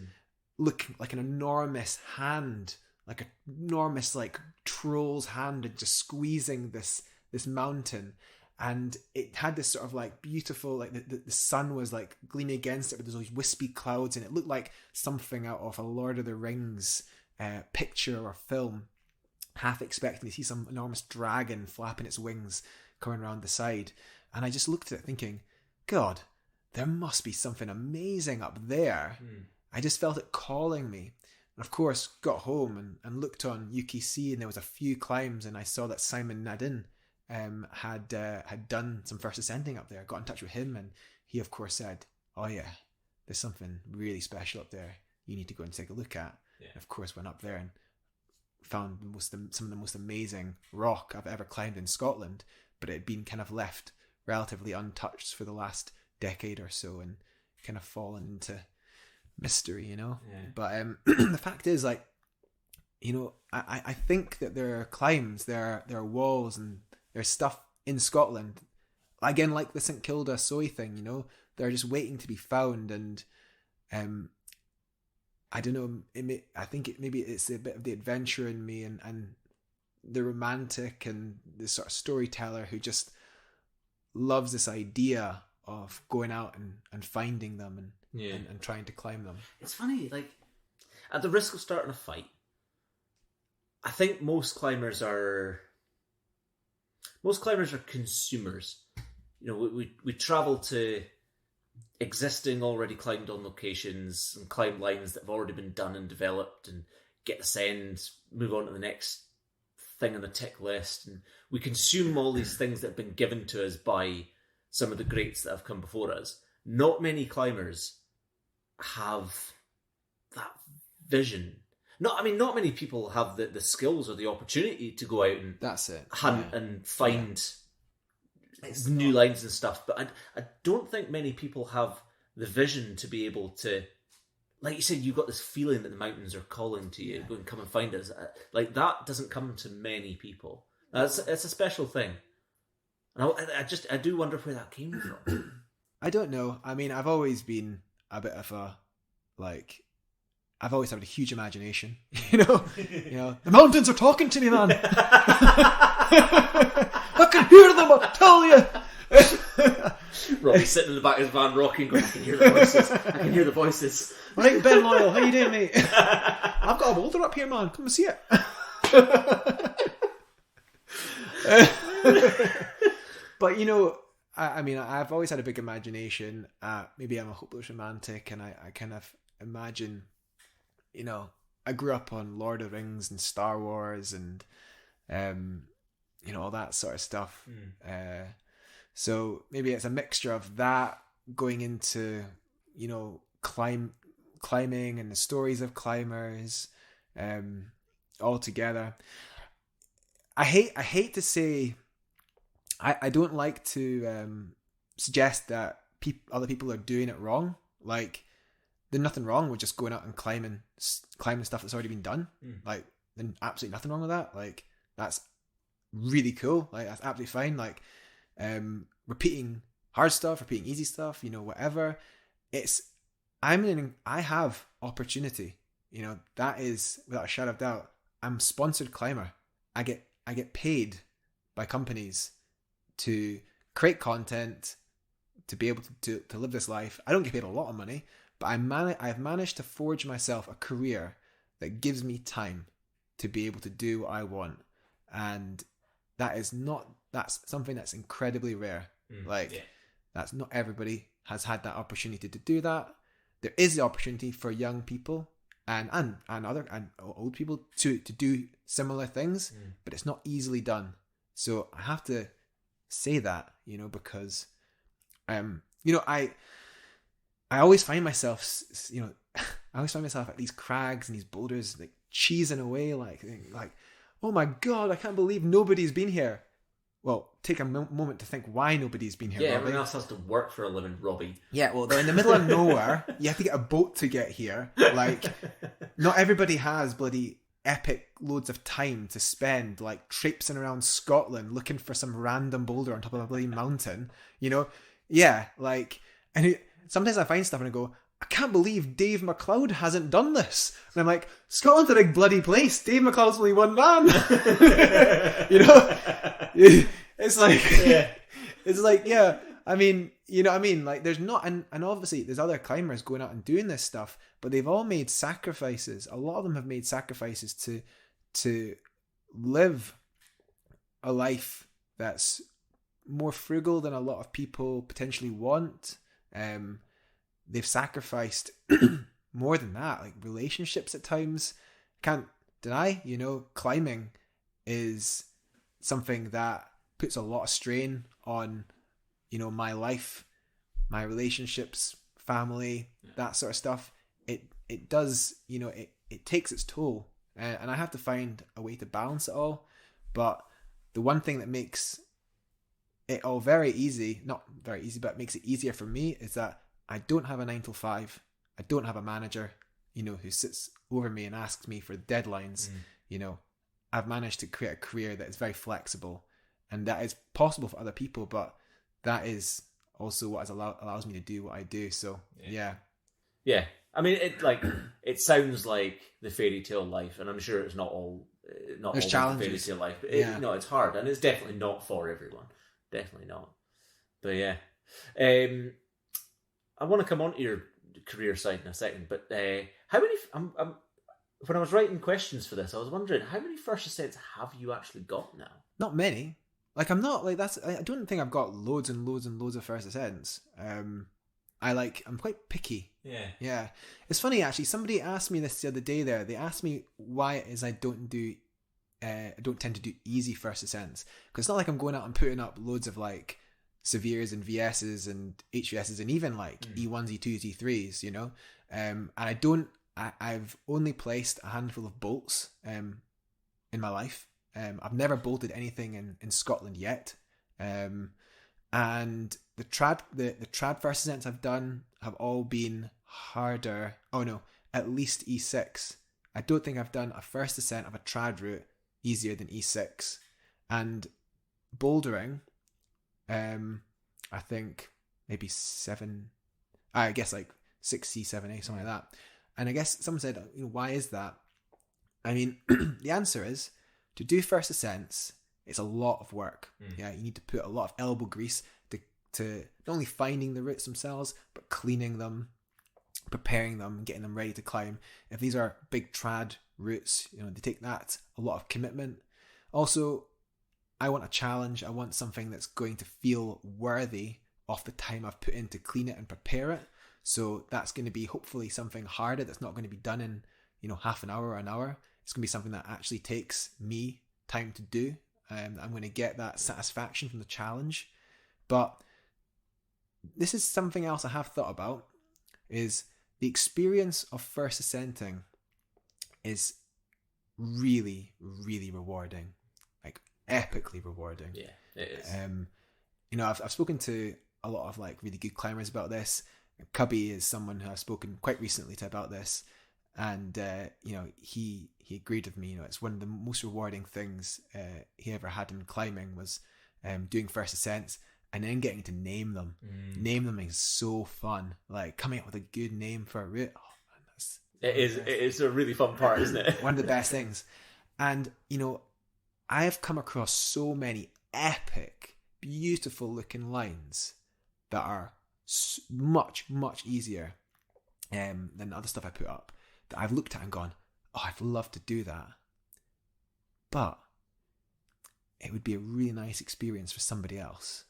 looking like an enormous hand, like an enormous troll's hand, and just squeezing this mountain. And it had this sort of beautiful, the sun was gleaming against it with those wispy clouds, and it looked like something out of a Lord of the Rings picture or film, half expecting to see some enormous dragon flapping its wings coming around the side. And I just looked at it thinking, God, there must be something amazing up there. I just felt it calling me. And of course, got home and looked on UKC, and there was a few climbs, and I saw that Simon Nadin had done some first ascending up there. Got in touch with him, and he of course said, oh yeah, there's something really special up there you need to go and take a look at. And of course went up there and found some of the most amazing rock I've ever climbed in Scotland, but it had been kind of left relatively untouched for the last decade or so and kind of fallen into mystery, But the fact is, I think that there are climbs, there are walls, and there's stuff in Scotland, again, like the St Kilda Soy thing, they're just waiting to be found. And I don't know, I think maybe it's a bit of the adventure in me and the romantic and the sort of storyteller who just loves this idea of going out and finding them and trying to climb them. It's funny, at the risk of starting a fight, I think most climbers are consumers. We travel to existing, already climbed on locations and climb lines that have already been done and developed, and get the send, move on to the next thing on the tick list, and we consume all these things that have been given to us by some of the greats that have come before us. Not many climbers have that vision. Not many people have the skills or the opportunity to go out and that's it, hunt and find new lines and stuff. But I don't think many people have the vision to be able to, like you said, you've got this feeling that the mountains are calling to you, go and come and find us. That doesn't come to many people. It's a special thing. And I do wonder where that came from. I don't know. I mean, I've always been a bit of a, I've always had a huge imagination, the mountains are talking to me, man. I can hear them, I tell you. Robbie sitting in the back of his van rocking, going, I can hear the voices. Right, Ben Loyal, how you doing, mate? I've got a boulder up here, man. Come and see it. But, you know, I mean, I've always had a big imagination. Maybe I'm a hopeless romantic, and I kind of imagine, you know, I grew up on Lord of the Rings and Star Wars and, you know, all that sort of stuff. So maybe it's a mixture of that going into, you know, climbing and the stories of climbers, all together. I hate to say, I don't like to suggest that other people are doing it wrong. Like, there's nothing wrong with just going out and climbing stuff that's already been done. Like, there's absolutely nothing wrong with that. Like, that's really cool. Like, that's absolutely fine. Like, repeating hard stuff, repeating easy stuff, you know, whatever. I have opportunity. You know, that is without a shadow of doubt. I'm a sponsored climber. I get paid by companies to create content, to be able to live this life. I don't get paid a lot of money, but I've managed to forge myself a career that gives me time to be able to do what I want. And that's something that's incredibly rare. That's not everybody has had that opportunity to do that. There is the opportunity for young people and old people to do similar things, but it's not easily done. So I have to say that, you know, because you know, I always find myself, you know, at these crags and these boulders, like cheesing away, like, oh my god, I can't believe nobody's been here. Well, take a moment to think why nobody's been here. Yeah, Robbie. everyone else has to work for a living, Robbie. Yeah, well, they're in the middle of nowhere. You have to get a boat to get here. Like, not everybody has bloody epic loads of time to spend, like, traipsing around Scotland looking for some random boulder on top of a bloody mountain. You know? Yeah, like, and sometimes I find stuff and I go, I can't believe Dave McLeod hasn't done this. And I'm like, Scotland's a big bloody place. Dave McLeod's only one man. You know? It's like, it's like, yeah, I mean, you know what I mean? Like, there's not, and obviously there's other climbers going out and doing this stuff, but they've all made sacrifices. A lot of them have made sacrifices to live a life that's more frugal than a lot of people potentially want. They've sacrificed more than that, like relationships at times. Can't deny, you know, climbing is something that puts a lot of strain on, you know, my life, my relationships, family, that sort of stuff. It does, you know, it takes its toll, and I have to find a way to balance it all. But the one thing that makes it all very easy, not very easy, but makes it easier for me, is that I don't have a 9 to 5. I don't have a manager, you know, who sits over me and asks me for deadlines. You know, I've managed to create a career that is very flexible, and that is possible for other people, but that is also what allows me to do what I do. So yeah. I mean, it sounds like the fairy tale life, and I'm sure it's not all There's all the challenges. fairy tale life, but you know, it's hard, and it's definitely not for everyone. Definitely not. But yeah, I want to come on to your career side in a second, but how many? When I was writing questions for this, I was wondering how many first ascents have you actually got now? Not many. Like, I'm not like that's. I don't think I've got loads and loads and loads of first ascents. I'm quite picky. Yeah. It's funny actually. Somebody asked me this the other day. They asked me why it is I don't tend to do easy first ascents, because it's not like I'm going out and putting up loads of like Severes and VSs and HVSs and even like E1s, E2s, E3s, you know. And I've only placed a handful of bolts in my life. I've never bolted anything in Scotland yet. And the trad first ascents I've done have all been harder. Oh no, at least E6. I don't think I've done a first ascent of a trad route easier than E6. And bouldering, I think maybe 7. I guess like 6C, 7A, something like that. And I guess someone said, you know, why is that? I mean, the answer is, to do first ascents, it's a lot of work. Yeah, you need to put a lot of elbow grease to not only finding the routes themselves, but cleaning them, preparing them, getting them ready to climb. If these are big trad routes, you know, they take that a lot of commitment. Also, I want a challenge. I want something that's going to feel worthy of the time I've put in to clean it and prepare it. So that's going to be hopefully something harder that's not going to be done in, half an hour or an hour. It's going to be something that actually takes me time to do. I'm going to get that satisfaction from the challenge. But this is something else I have thought about, is the experience of first ascenting is really, really rewarding. Like, epically rewarding. Yeah, it is. I've spoken to a lot of like really good climbers about this. Cubby is someone who I've spoken quite recently to about this, and he agreed with me. It's one of the most rewarding things he ever had in climbing was doing first ascents and then getting to name them. Name them is so fun. Like coming up with a good name for a route. Oh man, it is a really fun part, isn't it? One of the best things. And I have come across so many epic, beautiful looking lines that are much, much easier than other stuff I put up, that I've looked at and gone, oh, I'd love to do that. But it would be a really nice experience for somebody else,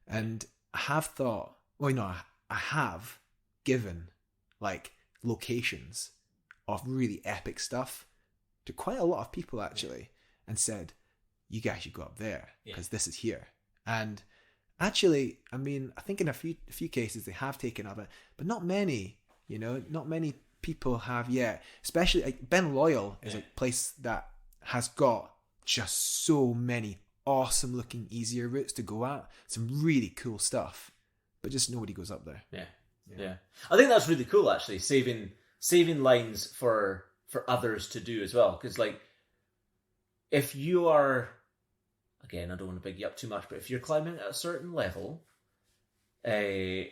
And I have thought, I have given like locations of really epic stuff to quite a lot of people actually, and said, you guys should go up there because this is here. And actually, I mean, I think in a few cases they have taken of it, but not many, not many people have yet. Especially like Ben Loyal is a place that has got just so many awesome looking easier routes to go at, some really cool stuff, but just nobody goes up there. Yeah. I think that's really cool actually, saving lines for others to do as well, because like if you are, again, I don't want to big you up too much, but if you're climbing at a certain level, doing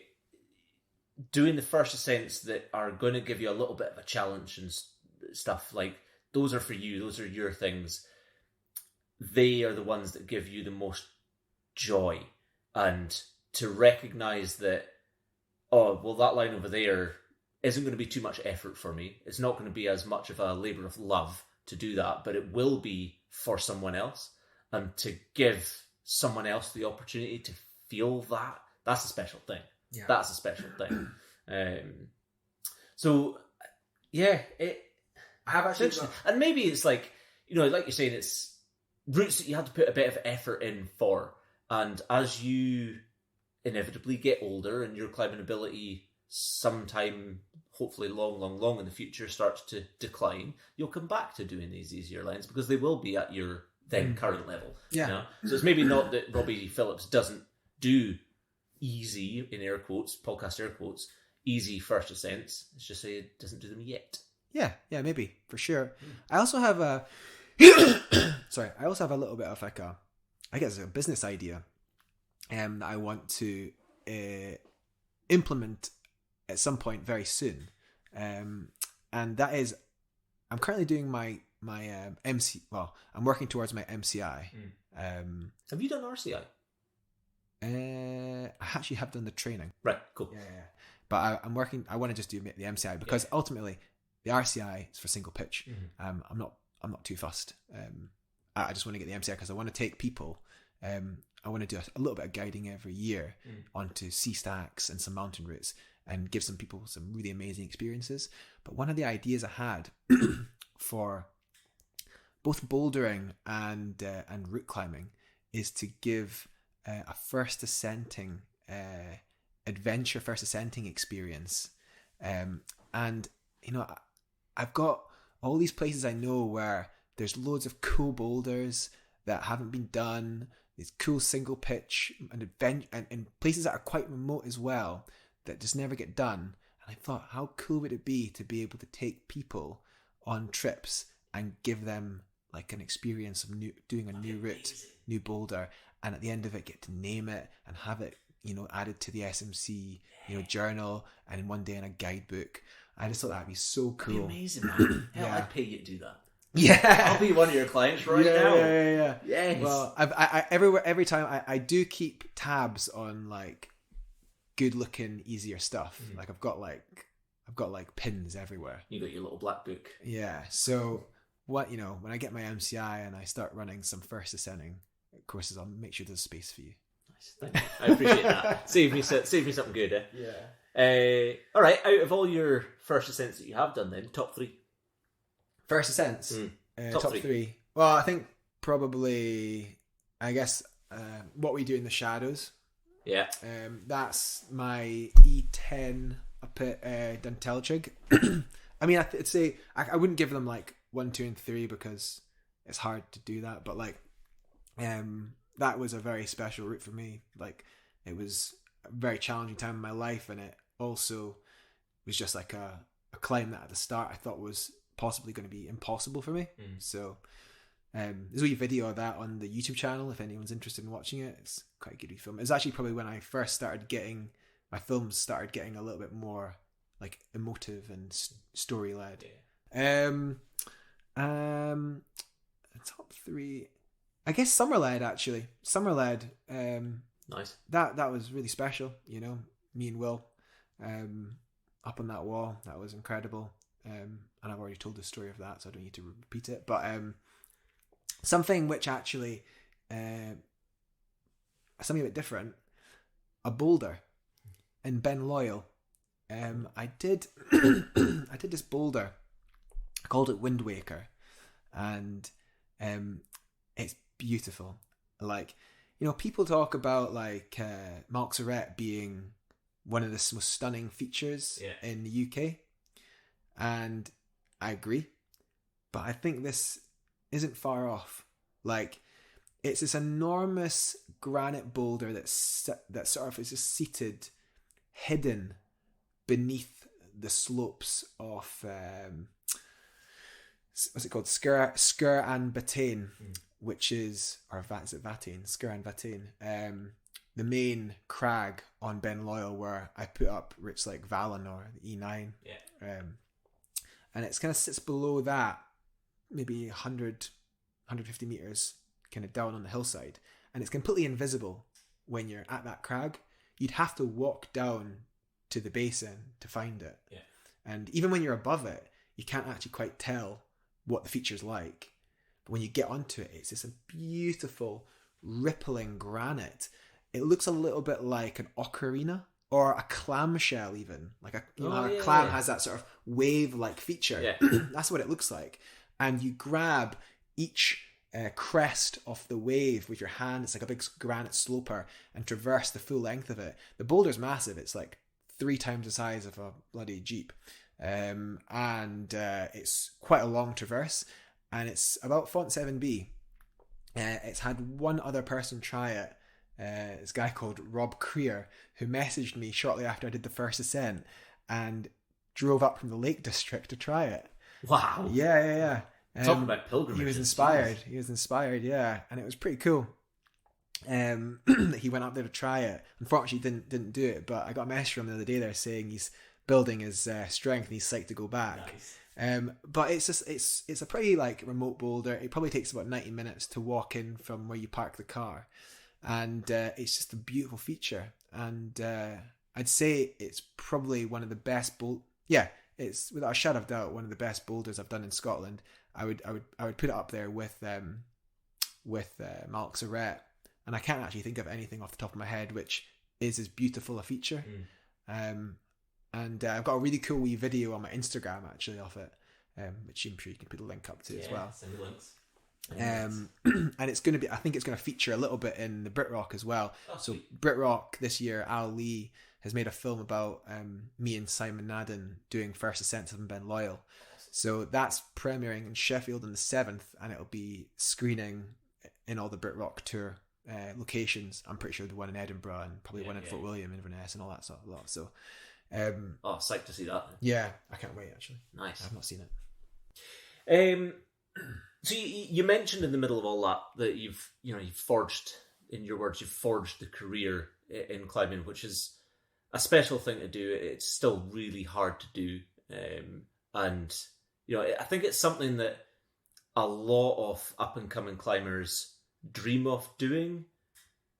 the first ascents that are going to give you a little bit of a challenge and stuff, like those are for you, those are your things. They are the ones that give you the most joy. And to recognise that, oh, well, that line over there isn't going to be too much effort for me. It's not going to be as much of a labour of love to do that, but it will be for someone else. And to give someone else the opportunity to feel that, that's a special thing. Yeah. That's a special thing. So, yeah, I have actually... And maybe it's like, like you're saying, it's routes that you had to put a bit of effort in for. And as you inevitably get older and your climbing ability sometime, hopefully long in the future, starts to decline, you'll come back to doing these easier lines because they will be at your then current level. Yeah. So it's maybe not that Robbie Phillips doesn't do easy, in air quotes, podcast air quotes, easy first ascents. It's just say it doesn't do them yet. Yeah, maybe, for sure. I also have a I also have a little bit of like I guess a business idea that I want to implement at some point very soon. And that is, I'm currently doing my MC. Well, I'm working towards my MCI. Have you done RCI? I actually have done the training. Right, cool. Yeah. But I'm working. I want to just do the MCI because ultimately the RCI is for single pitch. I'm not too fussed. I just want to get the MCI because I want to take people. I want to do a little bit of guiding every year onto sea stacks and some mountain routes and give some people some really amazing experiences. But one of the ideas I had for both bouldering and route climbing is to give a first ascenting experience. And I've got all these places I know where there's loads of cool boulders that haven't been done, these cool single pitch and places that are quite remote as well that just never get done. And I thought, how cool would it be to be able to take people on trips and give them like an experience of doing a new route, new boulder, and at the end of it get to name it and have it, added to the SMC, journal, and one day in a guidebook. I just thought that'd be so cool. That'd be amazing, man. Hell, I'd pay you to do that. Yeah, I'll be one of your clients right now. Yeah. Yes. Well, every time I do keep tabs on like good looking, easier stuff. Like I've got like pins everywhere. You got your little black book. Yeah. So when I get my MCI and I start running some first ascending courses, I'll make sure there's space for you. Nice, thank you. I appreciate that. Save me something good, eh? Yeah. All right. Out of all your first ascents that you have done, then top 3. First ascents, top three. Well, I think probably, I guess, what we do in the shadows. Yeah. That's my E10 up at Duntelchig. I mean, I'd say I wouldn't give them like 1, 2, and 3 because it's hard to do that. But like, that was a very special route for me. Like, it was a very challenging time in my life, and it also was just like a climb that at the start I thought was possibly going to be impossible for me. So there's a wee video of that on the YouTube channel if anyone's interested in watching it. It's quite a good wee film. It's actually probably when I first started getting my films started getting a little bit more like emotive and story led. Top 3, I guess Summerled actually. Summerled. Nice. That was really special. Me and Will up on that wall. That was incredible. And I've already told the story of that, so I don't need to repeat it. But something which actually, something a bit different, a boulder in Ben Loyal. I did this boulder. I called it Wind Waker, and it's beautiful. Like, people talk about like Montserrat being one of the most stunning features in the UK. And I agree, but I think this isn't far off. Like, it's this enormous granite boulder that sort of is just seated, hidden beneath the slopes of what's it called, Sker and Batain, which is, or is it Vatain? Sker and Vatain. The main crag on Ben Loyal where I put up routes like Vallon or the E9. And it's kind of sits below that, maybe 100, 150 meters kind of down on the hillside. And it's completely invisible when you're at that crag. You'd have to walk down to the basin to find it. Yeah. And even when you're above it, you can't actually quite tell what the feature's like. But when you get onto it, it's this beautiful, rippling granite. It looks a little bit like an ocarina. Or a clamshell even. Like a clam has that sort of wave-like feature. Yeah. That's what it looks like. And you grab each crest of the wave with your hand. It's like a big granite sloper and traverse the full length of it. The boulder's massive. It's like 3 times the size of a bloody Jeep. And it's quite a long traverse. And it's about font 7B. It's had one other person try it. This guy called Rob Creer, who messaged me shortly after I did the first ascent and drove up from the Lake District to try it. Wow. Yeah. Talking about pilgrimages. He was inspired. Jeez. He was inspired, yeah. And it was pretty cool. That he went up there to try it. Unfortunately, didn't do it. But I got a message from him the other day there saying he's building his strength and he's psyched to go back. Nice. But it's a pretty like remote boulder. It probably takes about 90 minutes to walk in from where you park the car. And it's just a beautiful feature. And I'd say it's probably one of the best it's without a shadow of doubt one of the best boulders I've done in Scotland. I would put it up there with Montserrat, and I can't actually think of anything off the top of my head which is as beautiful a feature. And I've got a really cool wee video on my Instagram actually of it, which I'm sure you can put a link up to as well. Send the links. And it's going to be, I think it's going to feature a little bit in the BritRock as well. So BritRock this year, Al Lee has made a film about me and Simon Nadden doing first ascents of Ben Loyal. So that's premiering in Sheffield on the 7th, and it'll be screening in all the BritRock tour locations. I'm pretty sure the one in Edinburgh and probably one in Fort William, Inverness, and all that sort of lot. So, psyched to see that. Yeah, I can't wait actually. Nice. I've not seen it. So you mentioned in the middle of all that you've forged, in your words, you've forged the career in climbing, which is a special thing to do. It's still really hard to do, and I think it's something that a lot of up and coming climbers dream of doing.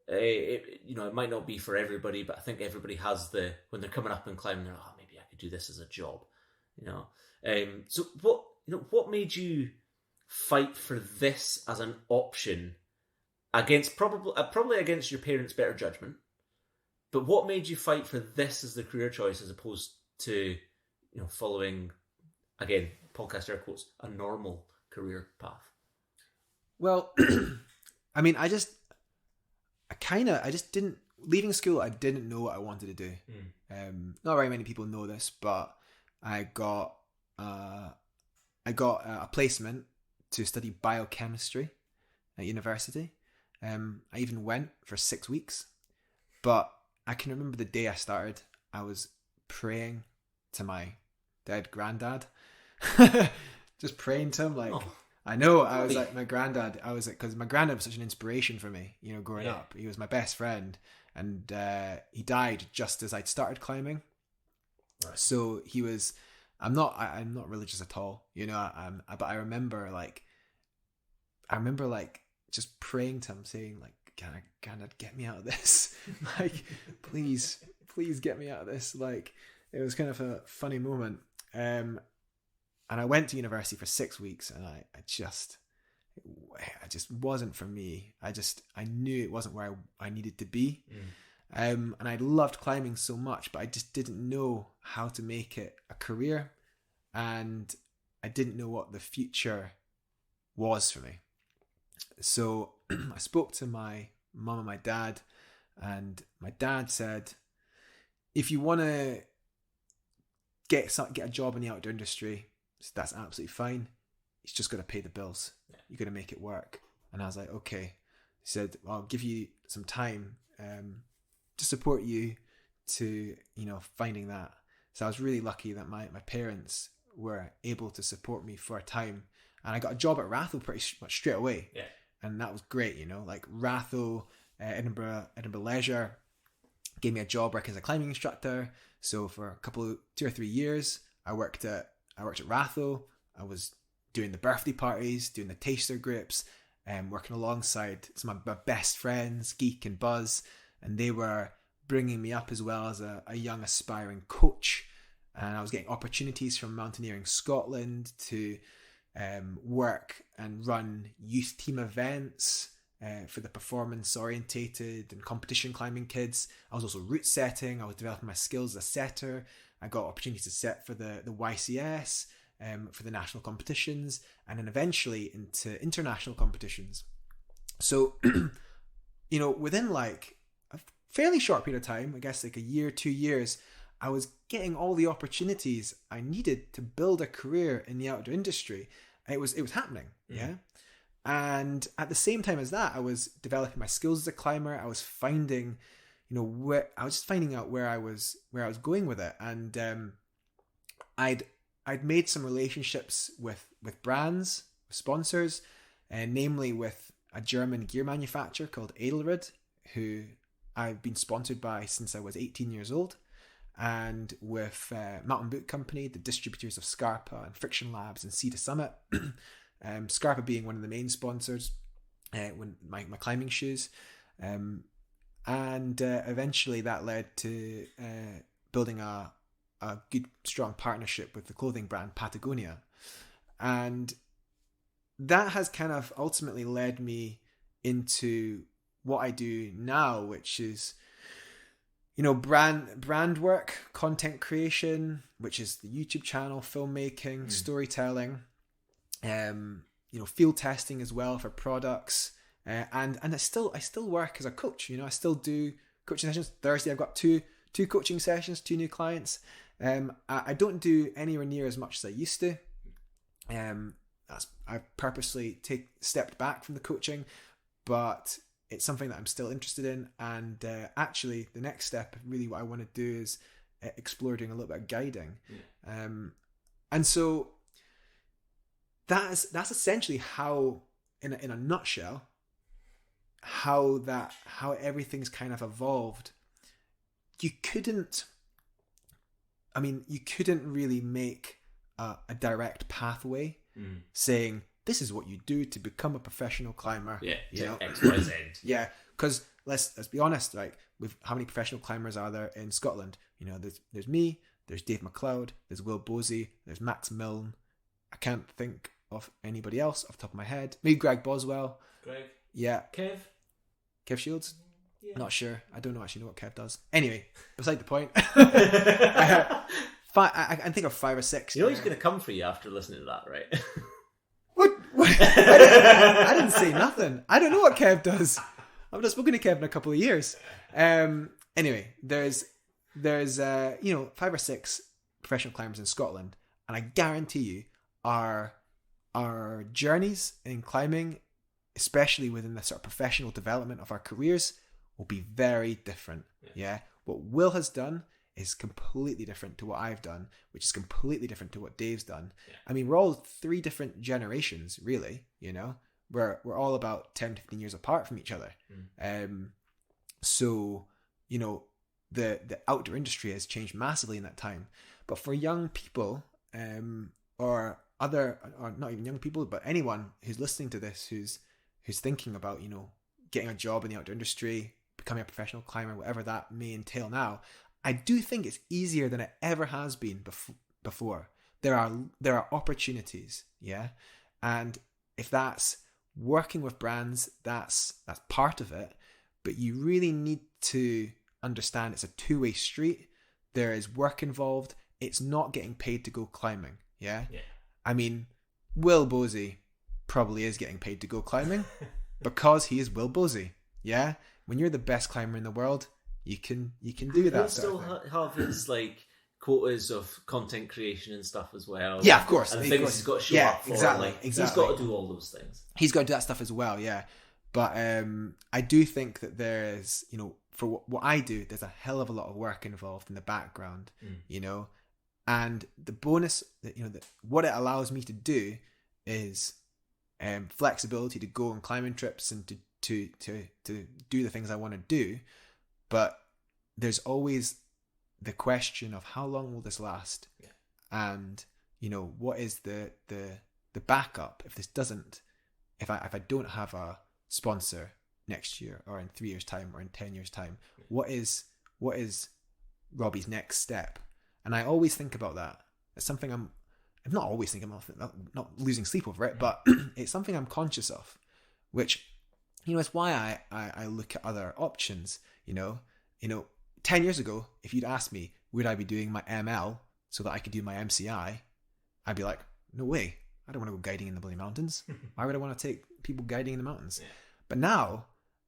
It might not be for everybody, but I think everybody has when they're coming up and climbing, they're maybe I could do this as a job. So what made you fight for this as an option against probably against your parents' better judgment? But what made you fight for this as the career choice as opposed to, following, again, podcast air quotes, a normal career path? Well, I mean, I just didn't, leaving school, I didn't know what I wanted to do. Not very many people know this, but I got a placement to study biochemistry at university. I even went for 6 weeks, but I can remember the day I started, I was praying to my dead granddad. Just praying to him, like, I know, I was like, my granddad, because my granddad was such an inspiration for me, growing up. He was my best friend, and he died just as I'd started climbing. Right. So he was, I'm not religious at all, but I remember just praying to him, saying, like, Granddad, get me out of this. Like, please get me out of this. Like, it was kind of a funny moment. And I went to university for 6 weeks, and I just wasn't for me. I knew it wasn't where I needed to be. And I loved climbing so much, but I just didn't know how to make it a career, and I didn't know what the future was for me. So I spoke to my mum and my dad, and my dad said, if you want to get a job in the outdoor industry, that's absolutely fine. It's just got to pay the bills. Yeah. You're going to make it work. And I was like, okay. He said, well, I'll give you some time to support you to, finding that. So I was really lucky that my parents were able to support me for a time. And I got a job at Ratho pretty much straight away. Yeah. And that was great, like Ratho, Edinburgh Leisure gave me a job working as a climbing instructor. So for 2 or 3 years, I worked at Ratho. I was doing the birthday parties, doing the taster groups, working alongside some of my best friends, Geek and Buzz, and they were bringing me up as well as a young aspiring coach. And I was getting opportunities from Mountaineering Scotland to work and run youth team events for the performance orientated and competition climbing kids. I was also route setting. I was developing my skills as a setter. I got opportunities to set for the YCS, for the national competitions, and then eventually into international competitions. So, within like a fairly short period of time, I guess like a year, 2 years, I was getting all the opportunities I needed to build a career in the outdoor industry. It was happening, yeah. And at the same time as that, I was developing my skills as a climber. I was finding, finding out where I was going with it, and I'd made some relationships with brands, with sponsors, and namely with a German gear manufacturer called Edelrid, who I've been sponsored by since I was 18 years old. And with Mountain Boot Company, the distributors of Scarpa and Friction Labs and Sea to Summit. Scarpa being one of the main sponsors, when my climbing shoes. And eventually that led to building a good, strong partnership with the clothing brand Patagonia. And that has kind of ultimately led me into what I do now, which is brand work, content creation, which is the YouTube channel, filmmaking, storytelling, field testing as well for products, and I still work as a coach. I still do coaching sessions. Thursday I've got two coaching sessions, 2 new clients. I don't do anywhere near as much as I used to. I purposely stepped back from the coaching, but it's something that I'm still interested in, and actually the next step, really what I want to do is explore doing a little bit of guiding. And so that's essentially how, in a nutshell, how everything's kind of evolved. You couldn't really make a direct pathway saying, this is what you do to become a professional climber. Yeah, X, Y, Z. Yeah, because let's be honest, like, with how many professional climbers are there in Scotland? There's me, there's Dave McLeod, there's Will Bosey, there's Max Milne. I can't think of anybody else off the top of my head. Maybe Greg Boswell. Greg. Yeah. Kev Shields. Yeah. Not sure. I don't actually know what Kev does. Anyway, beside the point. I think of 5 or 6. You know he's going to come for you after listening to that, right? What? I didn't say nothing. I don't know what Kev does. I've not spoken to Kev in a couple of years. Anyway, there's 5 or 6 professional climbers in Scotland, and I guarantee you our journeys in climbing, especially within the sort of professional development of our careers, will be very different. Yeah. What Will has done is completely different to what I've done, which is completely different to what Dave's done. Yeah. I mean, we're all 3 different generations, really, We're all about 10, 15 years apart from each other. So, the outdoor industry has changed massively in that time. But for young people, or not even young people, but anyone who's listening to this, who's thinking about, getting a job in the outdoor industry, becoming a professional climber, whatever that may entail now, I do think it's easier than it ever has been before. There are opportunities, yeah? And if that's working with brands, that's part of it. But you really need to understand it's a two-way street. There is work involved. It's not getting paid to go climbing, yeah? I mean, Will Bosey probably is getting paid to go climbing because he is Will Bosey, yeah? When you're the best climber in the world, you can do that. He'll still have his quotas of content creation and stuff as well. Yeah, of course. And things he's got to show up for. Exactly. He's got to do all those things. He's got to do that stuff as well, yeah. But I do think that there is, for what I do, there's a hell of a lot of work involved in the background, and the bonus that what it allows me to do is flexibility to go on climbing trips and to do the things I want to do. But there's always the question of how long will this last, and what is the backup if I don't have a sponsor next year, or in 3 years' time, or in 10 years' time, what is Robbie's next step? And I always think about that. It's something I'm not always thinking about, not losing sleep over it, but it's something I'm conscious of, which is why I look at other options. 10 years ago, if you'd asked me, would I be doing my ML so that I could do my MCI, I'd be like, no way. I don't want to go guiding in the bloody mountains. Why would I want to take people guiding in the mountains? Yeah. But now,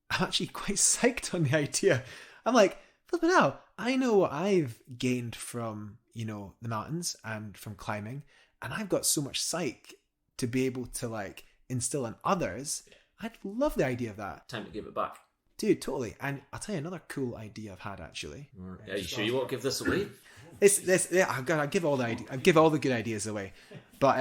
I'm actually quite psyched on the idea. I'm like, but now, I know what I've gained from, the mountains and from climbing, and I've got so much psych to be able to, instill in others. Yeah. I'd love the idea of that. Time to give it back. Dude, totally. And I'll tell you another cool idea I've had, actually. Are you sure you won't give this away? I give all the good ideas away. But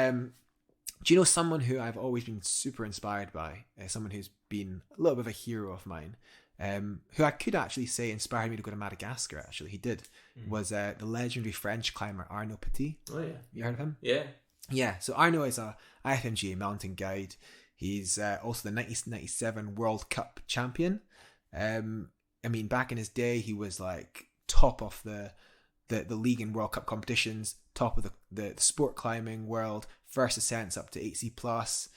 do you know someone who I've always been super inspired by? Someone who's been a little bit of a hero of mine, who I could actually say inspired me to go to Madagascar. Actually, he did. Was the legendary French climber Arnaud Petit. Oh yeah, you heard of him? Yeah. Yeah. So Arnaud is a IFMGA mountain guide. He's also the 1997 World Cup champion. I mean, back in his day, he was top of the league and World Cup competitions, top of the sport climbing world, first ascents up to 8C+,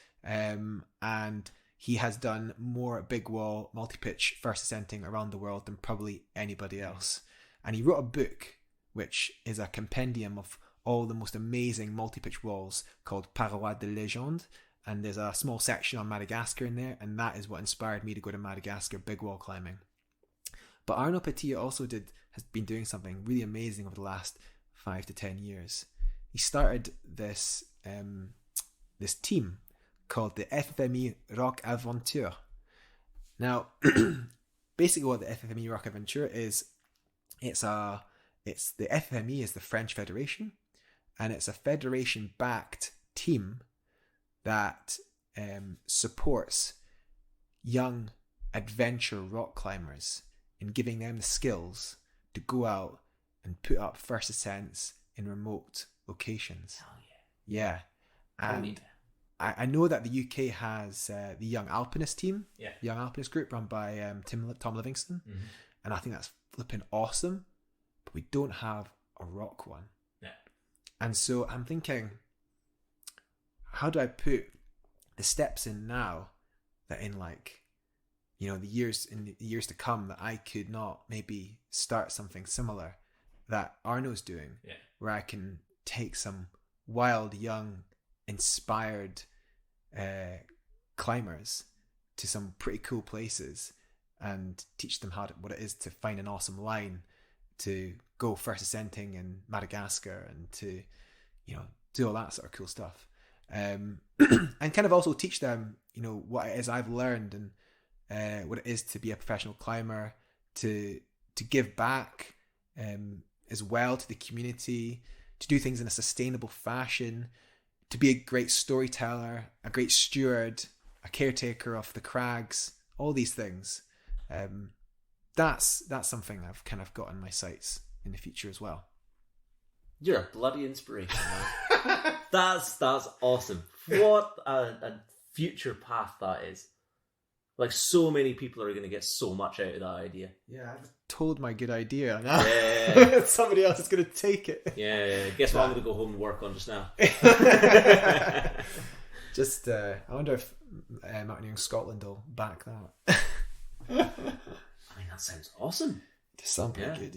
and he has done more big wall multi-pitch first ascenting around the world than probably anybody else. And he wrote a book which is a compendium of all the most amazing multi-pitch walls called Parois de Légende. And there's a small section on Madagascar in there, and that is what inspired me to go to Madagascar big wall climbing. But Arnaud Petit also has been doing something really amazing over the last 5 to 10 years. He started this team called the FFME Rock Aventure. Now, basically what the FFME Rock Aventure is, it's the FFME is the French Federation, and it's a federation-backed team that supports young adventure rock climbers in giving them the skills to go out and put up first ascents in remote locations. Oh yeah. Yeah. And I know that the UK has the Young Alpinist team, Young Alpinist group run by Tom Livingston. Mm-hmm. And I think that's flipping awesome, but we don't have a rock one. Yeah. And so I'm thinking, how do I put the steps in now that in like, the years to come that I could not maybe start something similar that Arno's doing, where I can take some wild, young, inspired climbers to some pretty cool places and teach them what it is to find an awesome line, to go first ascending in Madagascar, and to do all that sort of cool stuff, and kind of also teach them what it is I've learned, and what it is to be a professional climber, to give back as well to the community, to do things in a sustainable fashion, to be a great storyteller, a great steward, a caretaker of the crags, all these things. That's something I've kind of got in my sights in the future as well. You're a bloody inspiration, man. That's awesome. What a future path that is. Like, so many people are going to get so much out of that idea. Yeah, I've told my good idea. Yeah. Somebody else is going to take it. Yeah. Guess what I'm going to go home and work on just now? Just, I wonder if Mountaineering Scotland will back that. I mean, that sounds awesome. Does sound pretty good,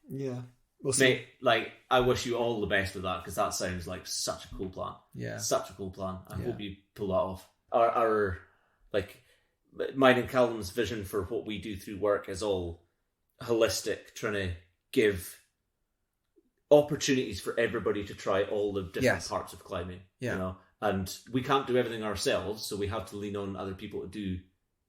yeah. We'll see. Mate, like, I wish you all the best with that, because that sounds like such a cool plan. Yeah. Such a cool plan. I hope you pull that off. Our like, mine and Callum's vision for what we do through work is all holistic, trying to give opportunities for everybody to try all the different parts of climbing. And we can't do everything ourselves, so we have to lean on other people to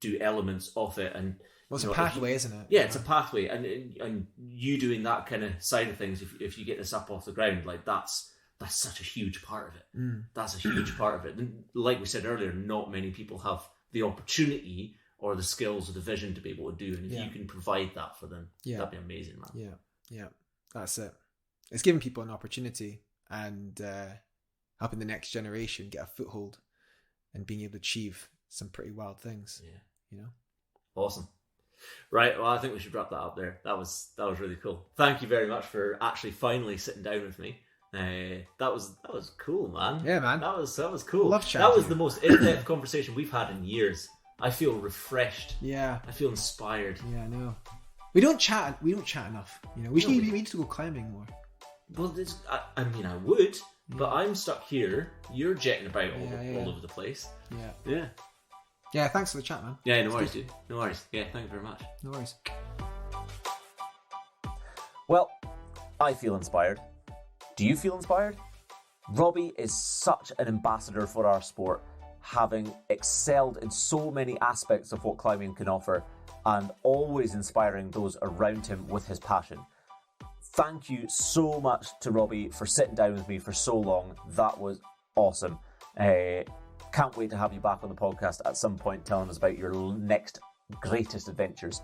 do elements of it. And it's a pathway, isn't it? Yeah, it's a pathway, and you doing that kind of side of things, if you get this up off the ground, like, that's such a huge part of it. That's a huge part of it. And like we said earlier, not many people have the opportunity or the skills or the vision to be able to do, and if you can provide that for them, that'd be amazing, man. Yeah, that's it. It's giving people an opportunity and helping the next generation get a foothold and being able to achieve some pretty wild things. Awesome. Right, well, I think we should wrap that up there. That was really cool. Thank you very much for actually finally sitting down with me. That was cool, man. Yeah, man. That was cool. Love chatting. That was the most in-depth conversation we've had in years. I feel refreshed. Yeah. I feel inspired. Yeah, I know. We don't chat enough. We need to go climbing more. Well, I mean, I would, but I'm stuck here. You're jetting about all over the place. Yeah. Yeah, thanks for the chat, man. Yeah, no worries, dude. No worries. Yeah, thank you very much. No worries. Well, I feel inspired. Do you feel inspired? Robbie is such an ambassador for our sport, having excelled in so many aspects of what climbing can offer, and always inspiring those around him with his passion. Thank you so much to Robbie for sitting down with me for so long. That was awesome. Can't wait to have you back on the podcast at some point, telling us about your next greatest adventures.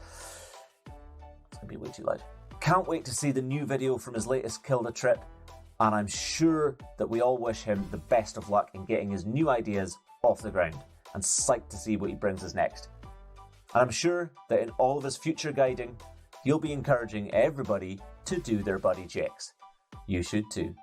It's going to be way too loud. Can't wait to see the new video from his latest Kilda trip, and I'm sure that we all wish him the best of luck in getting his new ideas off the ground, and psyched to see what he brings us next. And I'm sure that in all of his future guiding, he'll be encouraging everybody to do their buddy checks. You should too.